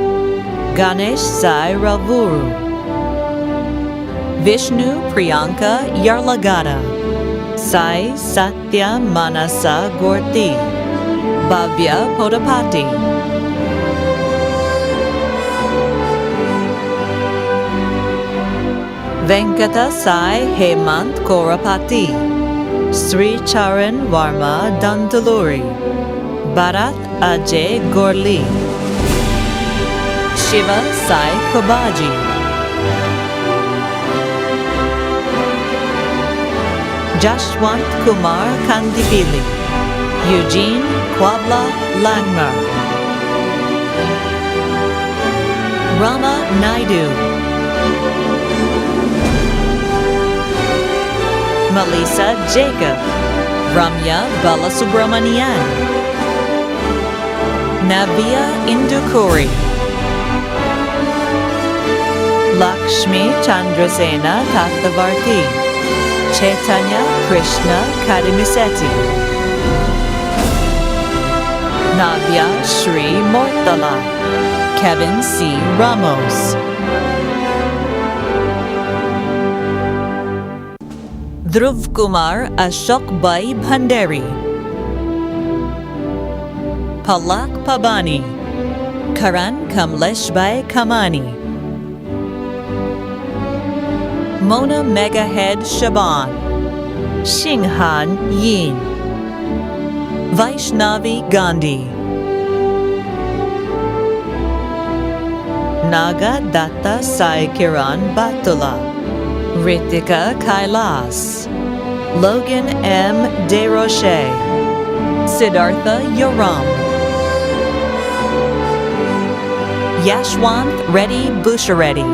Ganesh Sai Ravuru, Vishnu Priyanka Yarlagada, Sai Satya Manasa Gorti, Bhavya Podapati, Venkata Sai Hemant Korapati, Sri Charan Varma Dantuluri, Bharat Ajay Gorli, Shiva Sai Kobaji, Jashwant Kumar Kandipili, Eugene Kwabla Langmar, Rama Naidu, Melissa Jacob, Ramya Balasubramanian, Navya Indukuri, Lakshmi Chandrasena Tattavarti, Chaitanya Krishna Kadimisetti, Navya Shri Mortala, Kevin C. Ramos, Dhruv Kumar Ashok Bhai Bhandari, Palak Pabani, Karan Kamlesh Bhai Kamani, Mona Megahead Shaban, Shinghan Yin, Vaishnavi Gandhi, Naga Datta Sai Kiran Batula, Ritika Kailas, Logan M. Desroche, Siddhartha Yoram, Yashwant Reddy Bushareddy,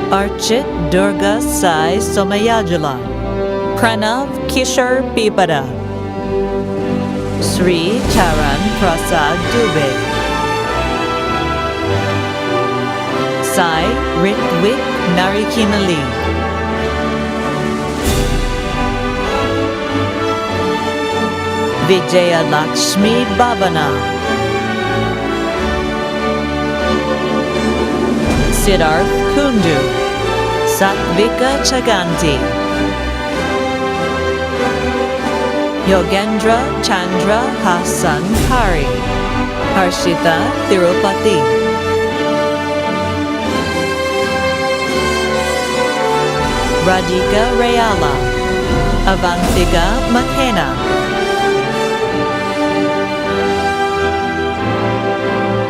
Archit Durga Sai Somayajula, Pranav Kishore Pipada, Sri Charan Prasad Dubey, Sai Ritwik Narikinali, Vijaya Lakshmi Bhavana, Siddharth Kundu, Satvika Chaganti, Yogendra Chandra Hassan Kari, Harshita Tirupati, Radhika Rayala, Avantika McKenna,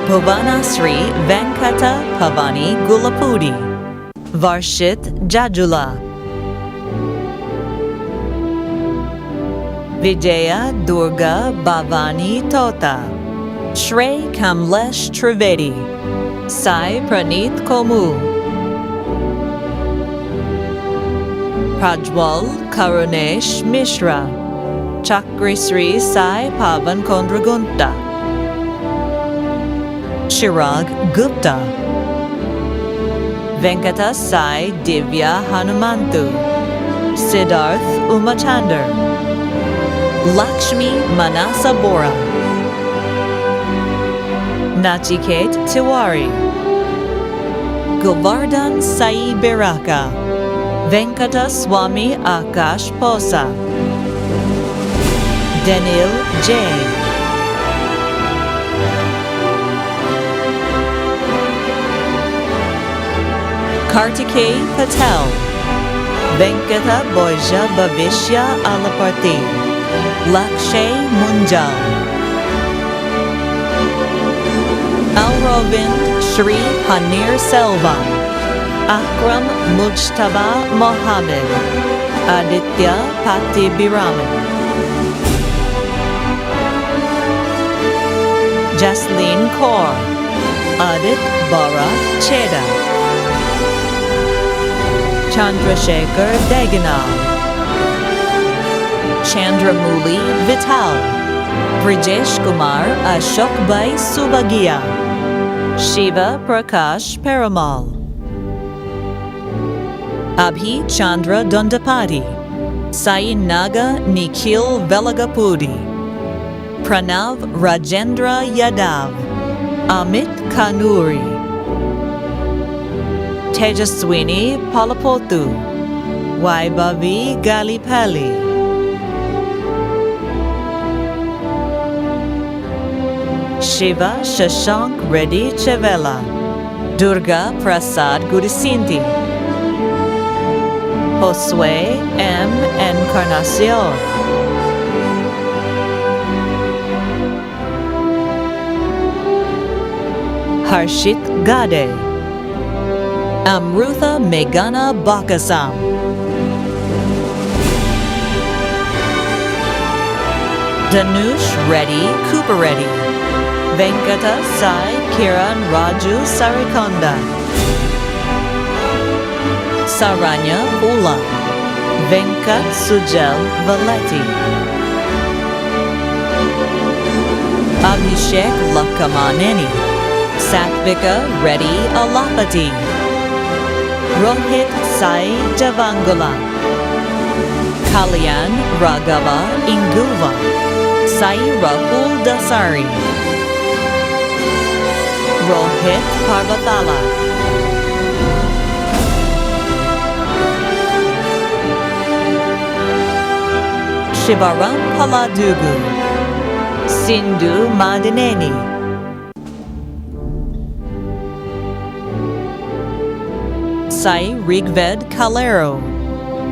Bhuvanasri Venkata Pavani Gulapudi, Varshit Jajula, Vijaya Durga Bhavani Tota, Shrey Kamlesh Trivedi, Sai Praneeth Komu, Prajwal Karunesh Mishra, Chakrisri Sai Pavan Kondragunta, Chirag Gupta, Venkata Sai Divya Hanumantu, Siddharth Umachandar, Lakshmi Manasa Bora, Nachiket Tiwari, Govardhan Sai Biraka, Venkata Swami Akash Posa, Daniel J. Kartikay Patel, Venkata Boja Bhavishya Alaparti, Lakshay Munjal, Alrovind Shri Hanir Selvam, Akram Mujtaba Mohammed, Aditya Patibiraman, Jasleen Kaur, Adit Bharat Cheda, Chandrasekhar Deganal, Chandramuli Vital, Brijesh Kumar Ashokbhai Subagia, Shiva Prakash Peramal, Abhi Chandra Dondapati, Sai Naga Nikhil Velagapudi, Pranav Rajendra Yadav, Amit Kanuri, Tejaswini Palapotu, Waibavi Galipali, Shiva Shashank Reddy Chevela, Durga Prasad Gudisinti, Josue M. Encarnacion, Harshit Gade, Amrutha Meghana Bakasam, Danush Reddy Kupareddy, Venkata Sai Kiran Raju Sarikonda, Saranya Ula, Venkat Sujal Valetti, Abhishek Lakamaneni, Satvika Reddy Alapati, Rohit Sai Javangula, Kalyan Raghava Inguva, Sai Rahul Dasari, Rohit Parvatala, Shivaram Paladugu, Sindhu Madineni, Sai Rigved Kalero,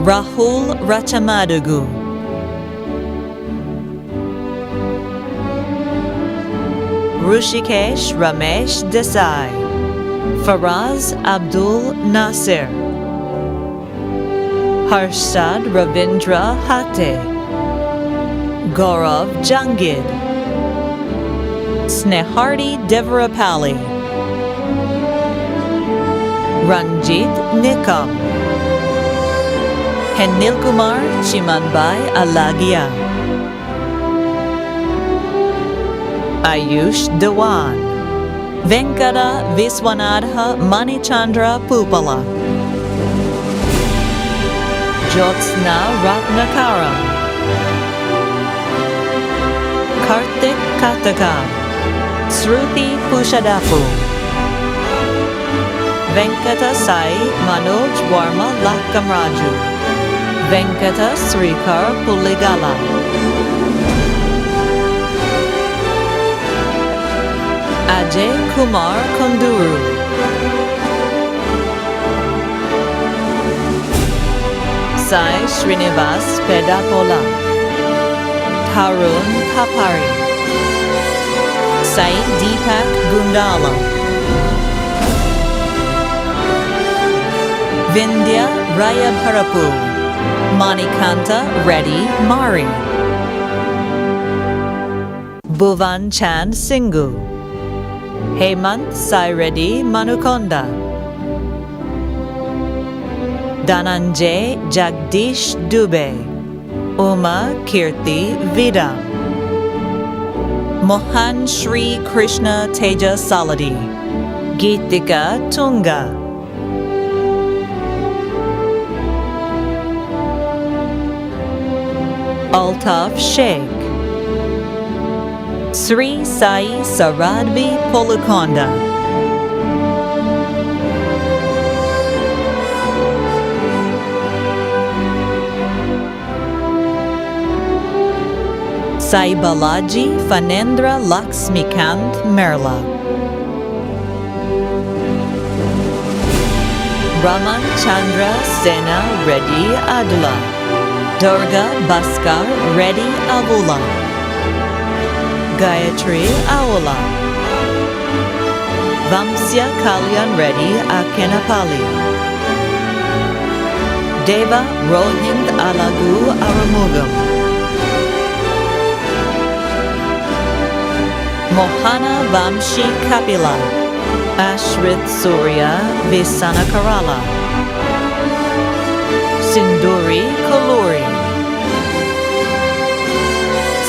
Rahul Rachamadugu, Rushikesh Ramesh Desai, Faraz Abdul Nasir, Harshad Ravindra Hate, Gaurav Jangid, Snehardi Devarapalli, Ranjit Nikam, Henilkumar Chimanbai Alagia, Ayush Dewan, Venkata Viswanatha Manichandra Pupala, Jyotsna Ratnakaram, Kartik Kataka, Sruti Pushadapu, Venkata Sai Manoj Varma Lakamraju, Venkata Srikar Puligala, Ajay Kumar Konduru, Sai Srinivas Pedapola, Tarun Papari, Sai Deepak Gundala, Vindhya Rayabharapu, Manikanta Reddy Mari, Bhuvan Chand Singhu, Hemant Sai Reddy Manukonda, Dhananjay Jagdish Dubey, Uma Kirti Vida, Mohan Shri Krishna Teja Saladi, Geetika Tunga, Altaf Sheikh, Sri Sai Saradvi Polukonda, Sai Balaji Fanendra Laxmikant Merla, Raman Chandra Sena Reddy Adula, Durga Bhaskar Reddy Avula, Gayatri Awala, Vamsya Kalyan Reddy Akenapali, Deva Rohind Alagu Aramugam, Mohana Vamshi Kapila, Ashrit Surya Visana Karala, Sinduri Koluri,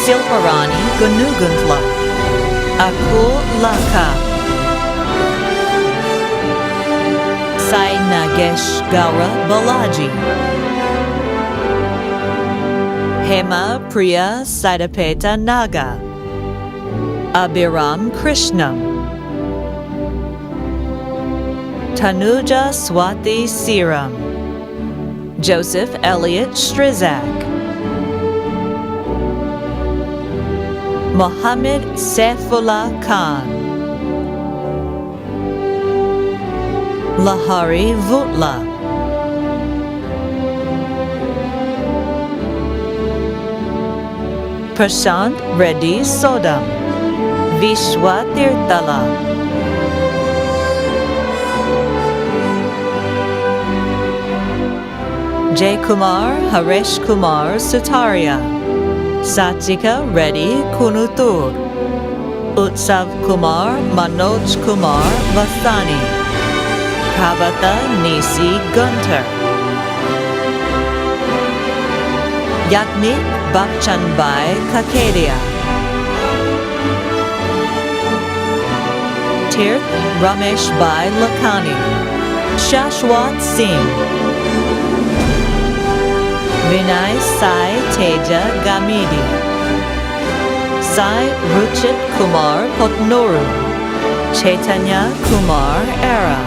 Silparani Ganuguntla, Akul Laka, Sai Nagesh Gaura Balaji, Hema Priya Saidapeta Naga, Abhiram Krishnam, Tanuja Swati Siram, Joseph Elliott Strizak, Mohammed Saifullah Khan, Lahari Vutla, Prashant Reddy Sodam, Vishwa Tirthala, Jay Kumar Haresh Kumar Sutaria, Satika Reddy Kunutur, Utsav Kumar Manoj Kumar Vasani, Kavata Nisi Gunter, Yagnik Bachchanbai Kakedia, Tirth Ramesh Bai Lakani, Shashwat Singh, Vinay Sai Teja Gamidi, Sai Ruchit Kumar Potnoru, Chaitanya Kumar Era,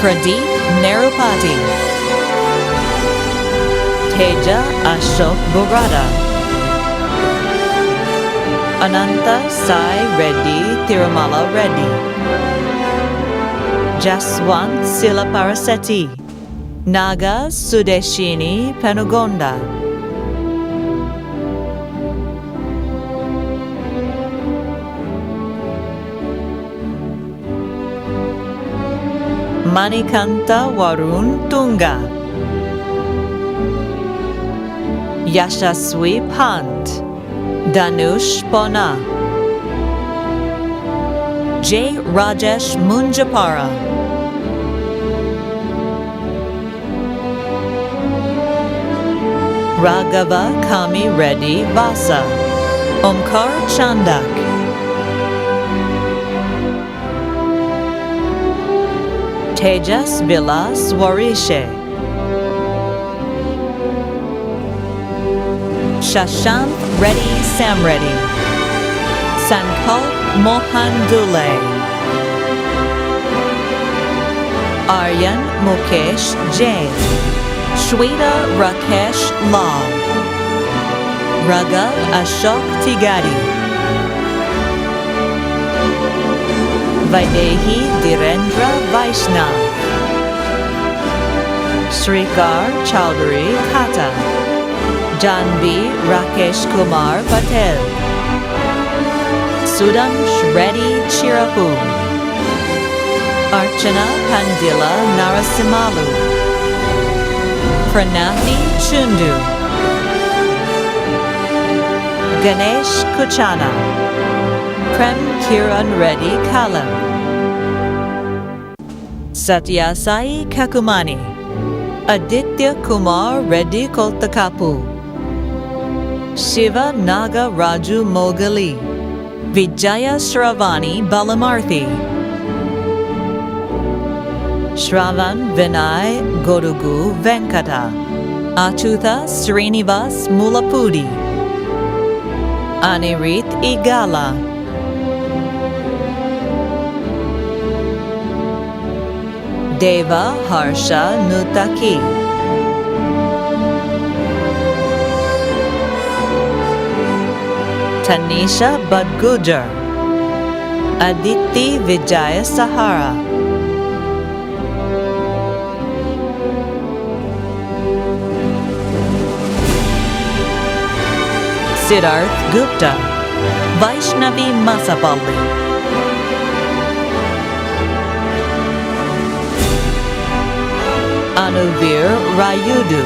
Pradeep Nerupati, Teja Ashok Burada, Ananta Sai Reddy Tirumala Reddy, Jaswant Silaparaseti, Naga Sudeshini Penugonda, Manikanta Warun Tunga, Yashaswi Pant, Danush Pona, J. Rajesh Munjapara, Raghava Kami Reddy Vasa, Omkar Chandak, Tejas Vilas Warishe, Shashank Reddy Samreddy, Sankalp Mohan Dule, Aryan Mukesh J, Shweta Rakesh Lal, Raghav Ashok Tigadi, Vaidehi Dhirendra Vaishnav, Srikar Chowdhury Khata, Janvi Rakesh Kumar Patel, Sudam Reddy Chirapu, Archana Pandila Narasimalu, Pranathi Chundu, Ganesh Kuchana, Prem Kiran Reddy Kalam, Satyasai Kakumani, Aditya Kumar Reddy Koltakapu, Shiva Naga Raju Mogali, Vijaya Shravani Balamarthi, Shravan Vinay Godugu Venkata, Achutha Srinivas Mulapudi, Anirith Igala, Deva Harsha Nutaki, Tanisha Badgujar, Aditi Vijaya Sahara, Siddharth Gupta, Vaishnavi Masapalli, Ranuvir Rayudu,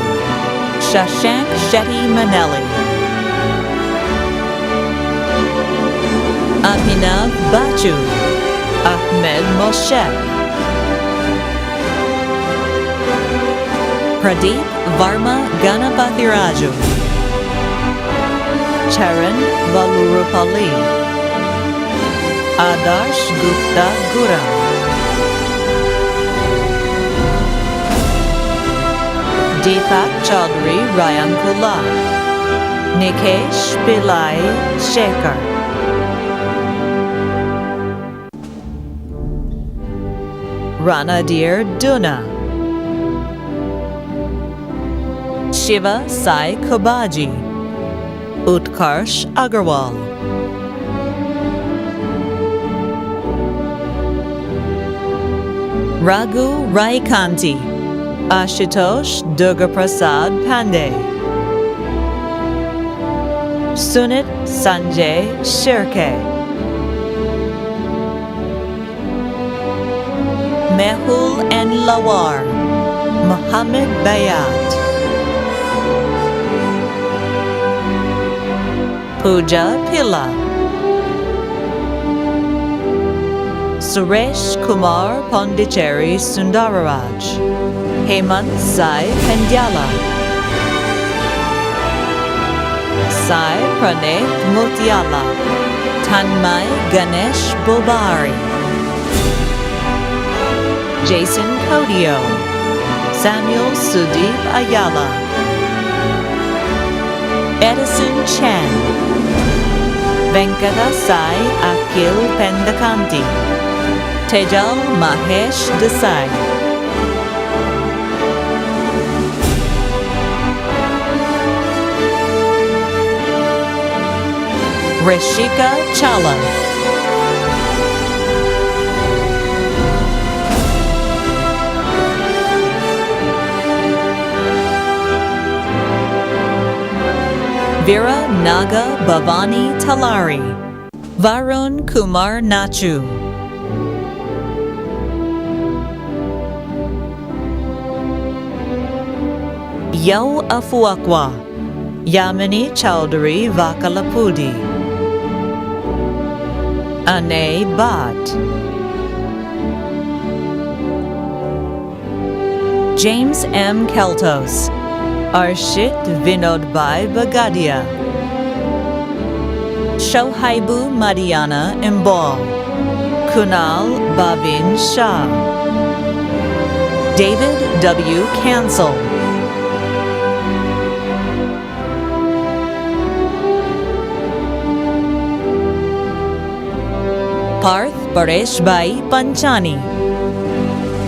Shashank Shetty Manelli, Abhinav Bachu, Ahmed Moshe, Pradeep Varma Ganapathiraju, Charan Valurupalli, Adarsh Gupta Gura, Deepak Chaudhary Rayankula, Nikesh Pillai Shekhar, Ranadir Duna, Shiva Sai Kobaji, Utkarsh Agarwal, Raghu Raikanti, Ashutosh Durgaprasad Pandey, Sunit Sanjay Shirke, Mehul N. Lawar, Mohammed Bayat, Pooja Pilla, Suresh Kumar Pondicherry Sundararaj, Hemant Sai Pendyala, Sai Praneeth Mutiala, Tanmay Ganesh Bobari, Jason Kodio, Samuel Sudeep Ayala, Edison Chen, Venkata Sai Akil Pendakanti, Tejal Mahesh Desai, Rishika Chala, Vera Naga Bhavani Talari, Varun Kumar Nachu, Yo Afuakwa, Yamini Chowdhury Vakalapudi, Anay Bhatt, James M. Keltos, Arshit Vinodbhai Bagadia, Shohaibu Madiana Imbal, Kunal Bhavin Shah, David W. Cancel, Parth Pareshbhai Panchani,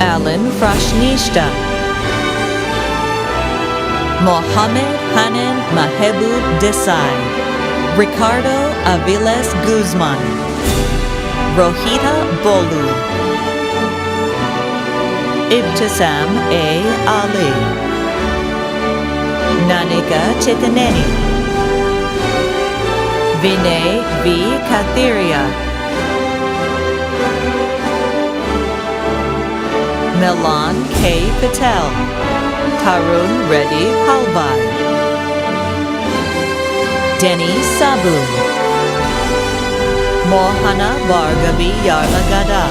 Alan Frashnishta, Mohammed Hanan Mahebub Desai, Ricardo Aviles Guzman, Rohita Bolu, Ibtisam A. Ali, Nanika Chitaneni, Vinay V. Kathiria, Milan K. Patel, Tarun Reddy Palbai, Denny Sabu, Mohana Bhargavi Yarlagada,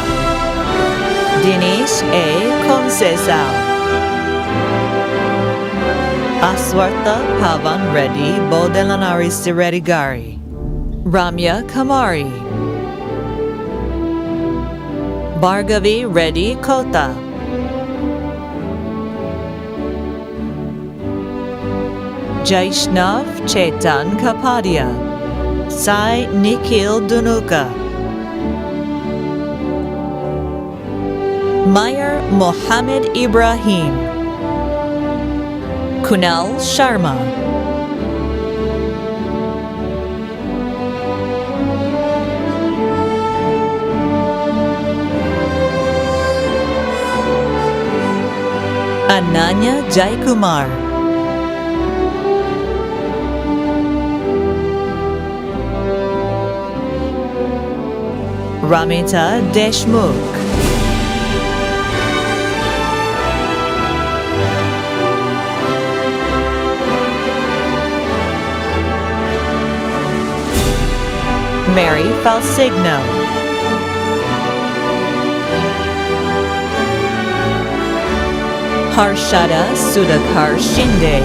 Dinesh A. Konsesau, Aswartha Pavan Reddy Bodelanari Siredigari, Ramya Kamari, Bhargavi Reddy Kota, Jaishnav Chetan Kapadia, Sai Nikhil Dunuka, Meyer Mohammed Ibrahim, Kunal Sharma, Ananya Jaikumar, Ramita Deshmukh, Mary Falsigno. Harshada Sudhakar Shinde.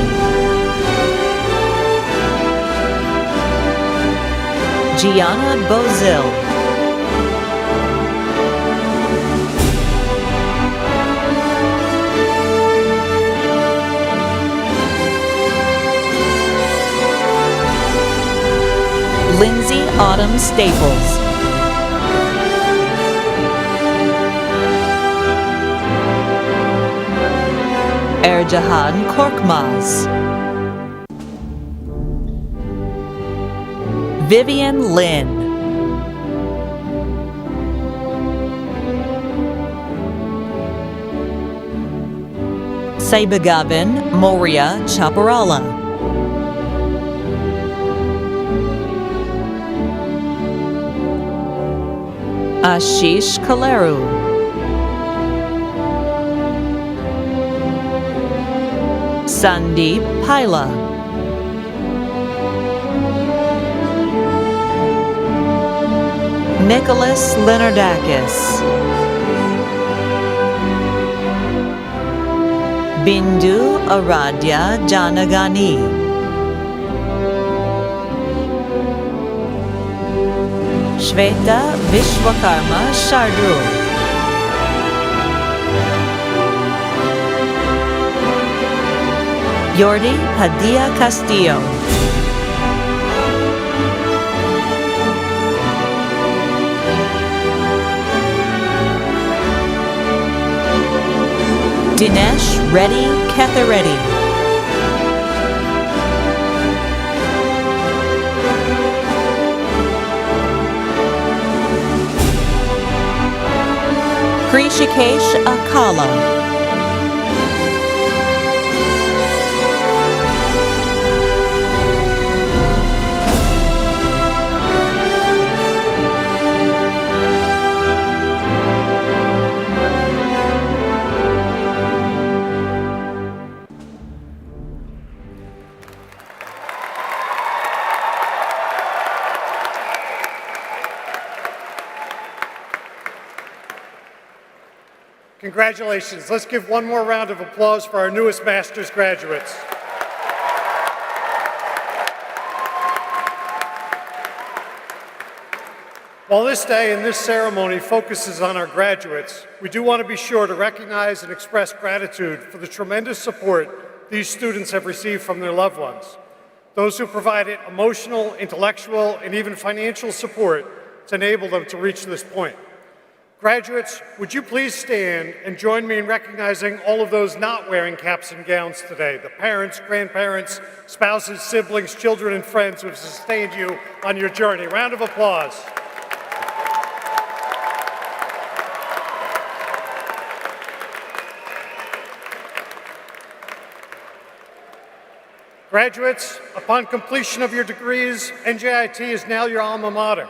Gianna Bozil. Lindsay Autumn Staples. Erjahan Korkmaz. Vivian Lin. Saibagavin Moria Chaparala. Ashish Kaleru. Sandeep Paila. Nicholas Leonardakis. Bindu Aradhya Janagani. Shweta Vishwakarma Shardru. Yordi Hadia Castillo. Dinesh Reddy Kathareddy. Krishikesh Akala. Congratulations. Let's give one more round of applause for our newest master's graduates. While this day and this ceremony focuses on our graduates, we do want to be sure to recognize and express gratitude for the tremendous support these students have received from their loved ones. Those who provided emotional, intellectual, and even financial support to enable them to reach this point. Graduates, would you please stand and join me in recognizing all of those not wearing caps and gowns today, the parents, grandparents, spouses, siblings, children, and friends who have sustained you on your journey. Round of applause. Graduates, upon completion of your degrees, NJIT is now your alma mater.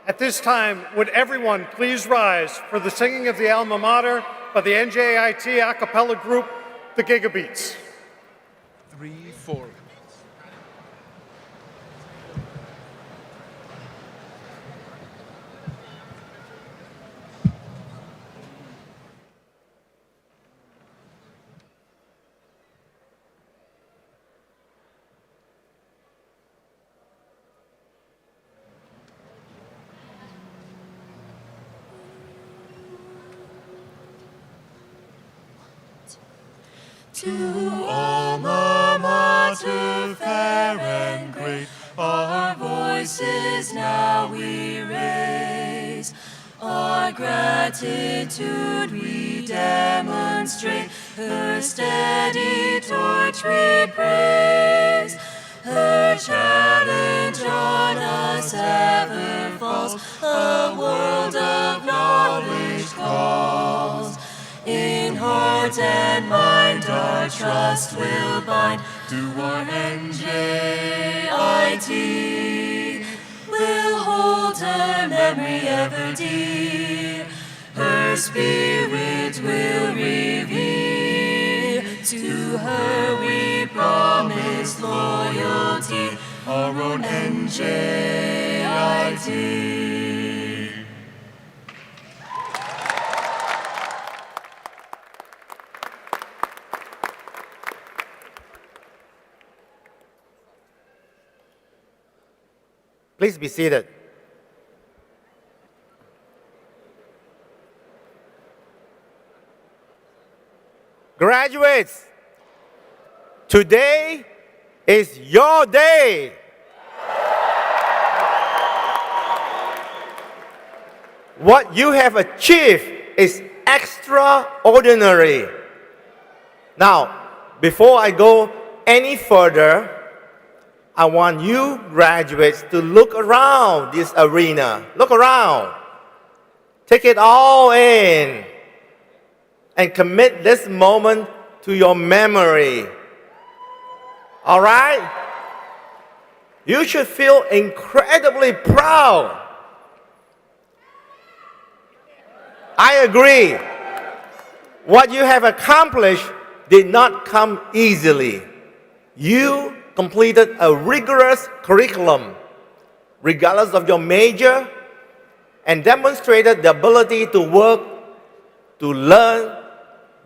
At this time, would everyone please rise for the singing of the alma mater by the NJIT a cappella group, the Gigabeats. 3, 4. To alma mater fair and great, our voices now we raise. Our gratitude we demonstrate, her steady torch we praise. Her challenge on us ever falls, a world of knowledge calls. In heart and mind our trust will bind to our NJIT. We'll hold her memory ever dear, her spirit will reveal. To her we promise loyalty, our own NJIT. NJIT. Please be seated. Graduates, today is your day. What you have achieved is extraordinary. Now, before I go any further, I want you graduates to look around this arena. Look around. Take it all in and commit this moment to your memory. All right? You should feel incredibly proud. I agree. What you have accomplished did not come easily. You completed a rigorous curriculum, regardless of your major, and demonstrated the ability to work, to learn,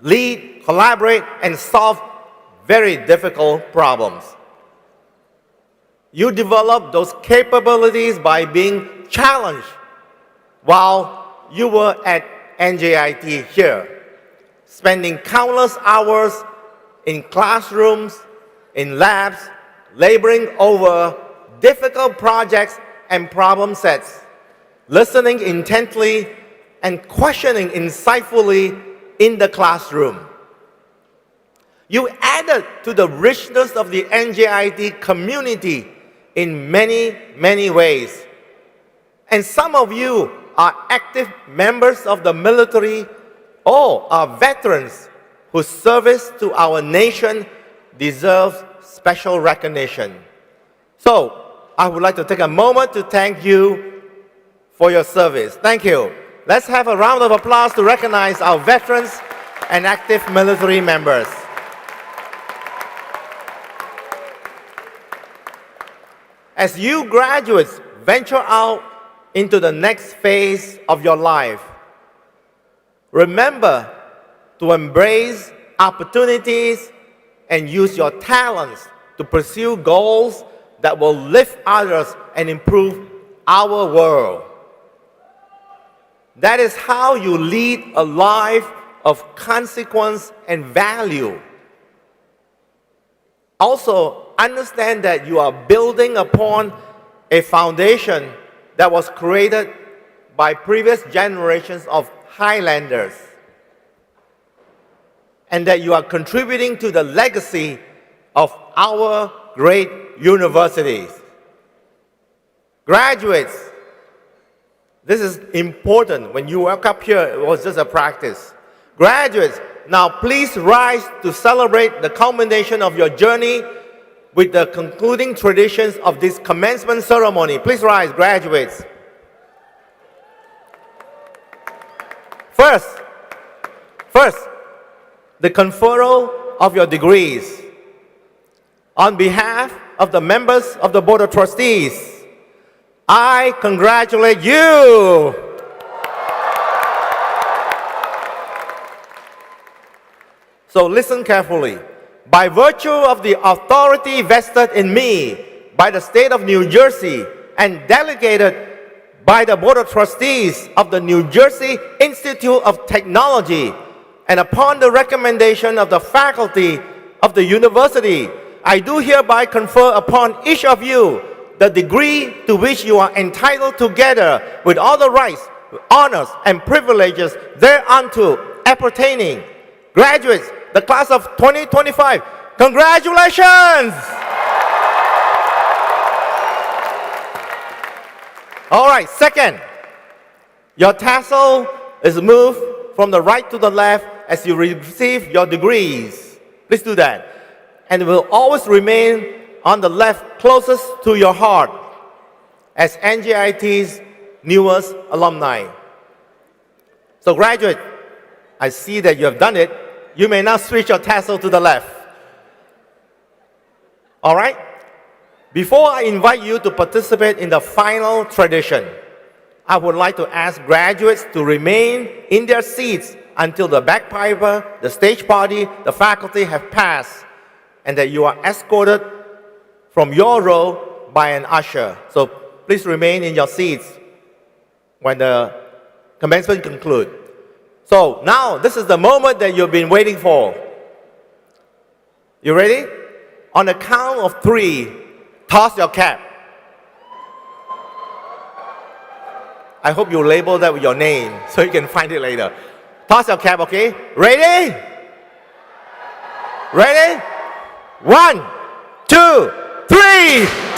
lead, collaborate, and solve very difficult problems. You developed those capabilities by being challenged while you were at NJIT here, spending countless hours in classrooms, in labs, laboring over difficult projects and problem sets, listening intently and questioning insightfully in the classroom. You added to the richness of the NJIT community in many, many ways. And some of you are active members of the military or are veterans whose service to our nation deserves special recognition. So, I would like to take a moment to thank you for your service. Thank you. Let's have a round of applause to recognize our veterans and active military members. As you graduates venture out into the next phase of your life, remember to embrace opportunities and use your talents to pursue goals that will lift others and improve our world. That is how you lead a life of consequence and value. Also, understand that you are building upon a foundation that was created by previous generations of Highlanders, and that you are contributing to the legacy of our great universities. Graduates, this is important. When you walk up here, it was just a practice. Graduates, now please rise to celebrate the culmination of your journey with the concluding traditions of this commencement ceremony. Please rise, graduates. First, the conferral of your degrees. On behalf of the members of the Board of Trustees, I congratulate you. So listen carefully. By virtue of the authority vested in me by the state of New Jersey and delegated by the Board of Trustees of the New Jersey Institute of Technology, and upon the recommendation of the faculty of the university, I do hereby confer upon each of you the degree to which you are entitled together with all the rights, honors, and privileges thereunto appertaining. Graduates, the class of 2025, congratulations! All right, second, your tassel is moved from the right to the left as you receive your degrees. Please do that. And it will always remain on the left closest to your heart as NJIT's newest alumni. So graduate, I see that you have done it. You may now switch your tassel to the left. All right? Before I invite you to participate in the final tradition, I would like to ask graduates to remain in their seats until the bagpiper, the stage party, the faculty have passed, and that you are escorted from your row by an usher. So please remain in your seats when the commencement concludes. So now, this is the moment that you've been waiting for. You ready? On the count of 3, toss your cap. I hope you label that with your name so you can find it later. Toss your cap, okay? Ready? Ready? 1, 2, 3.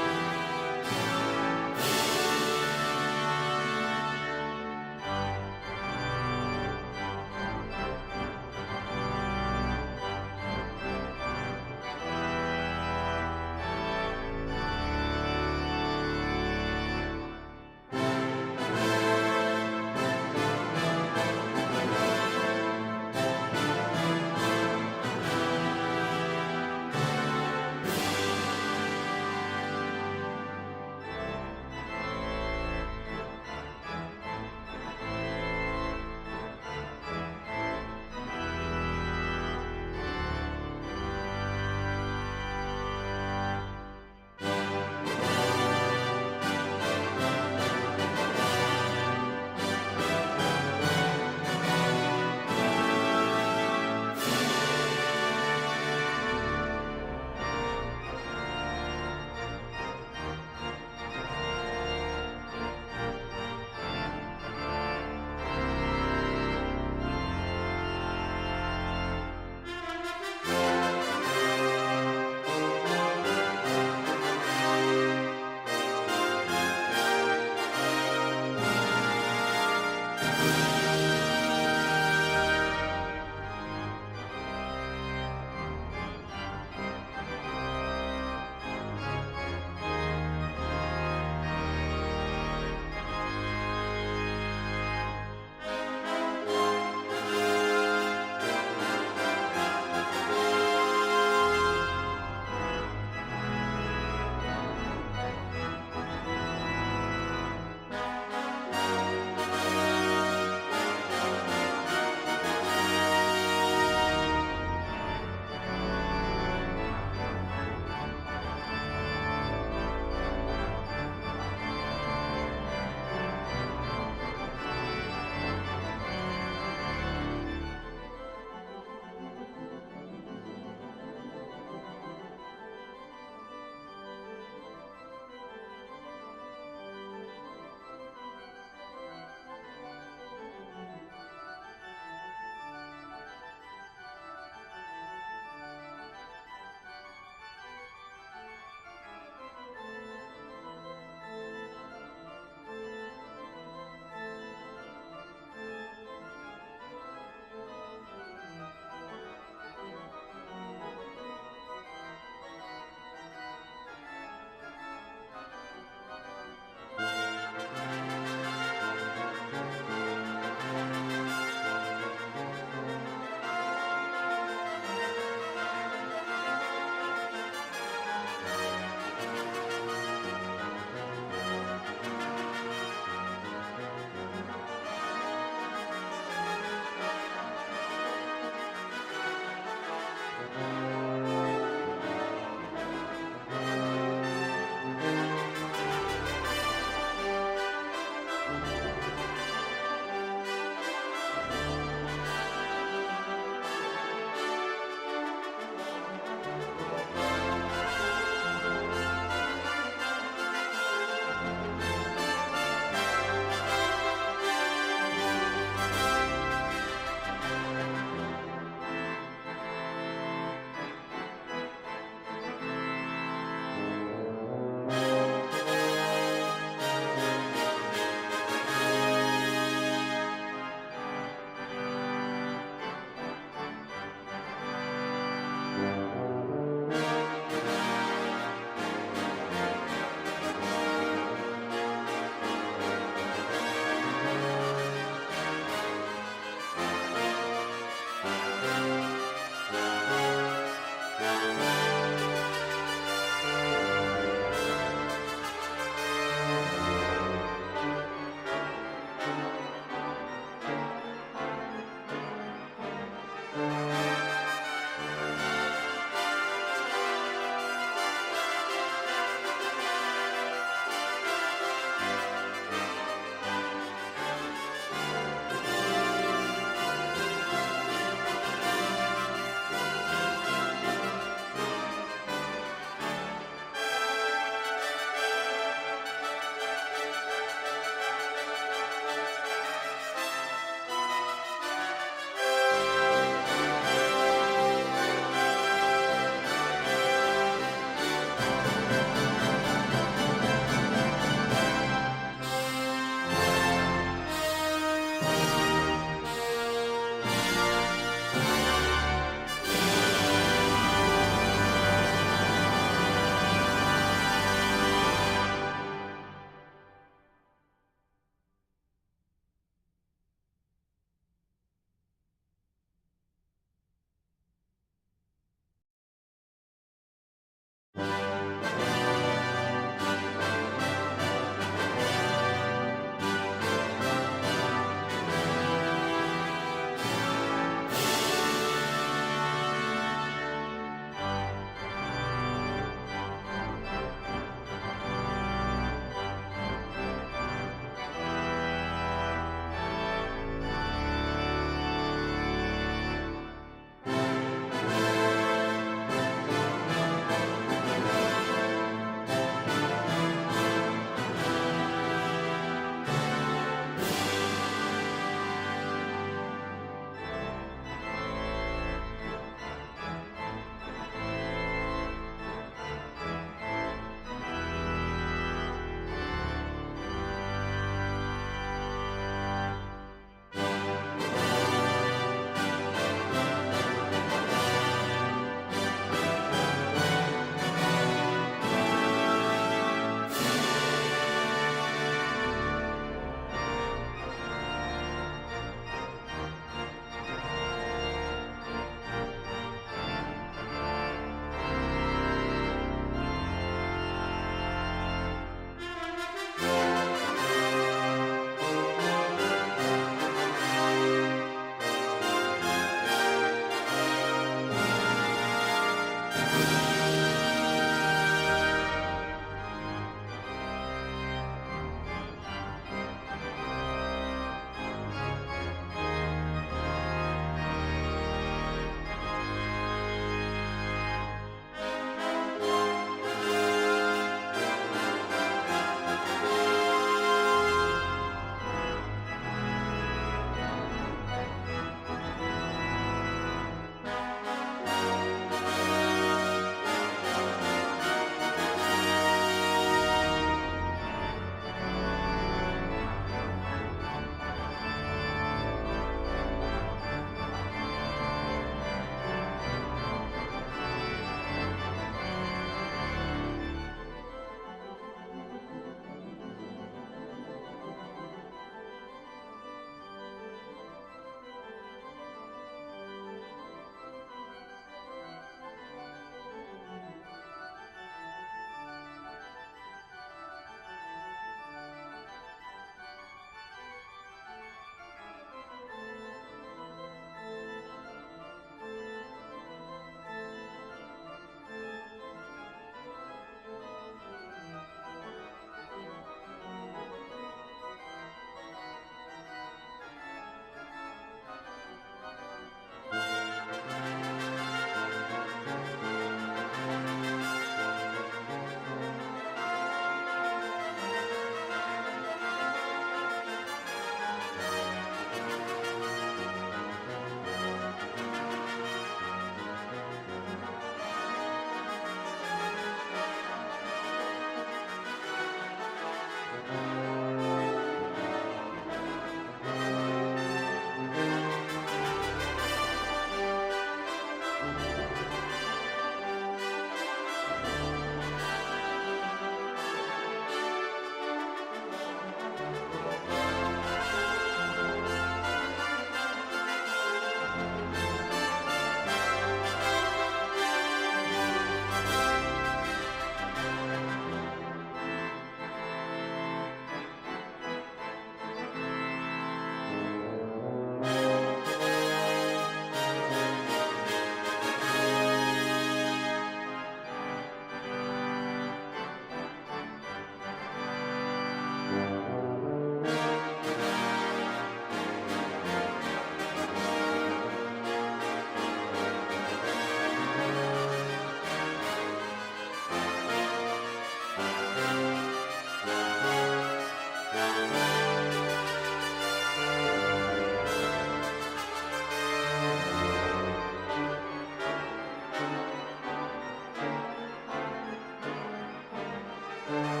you.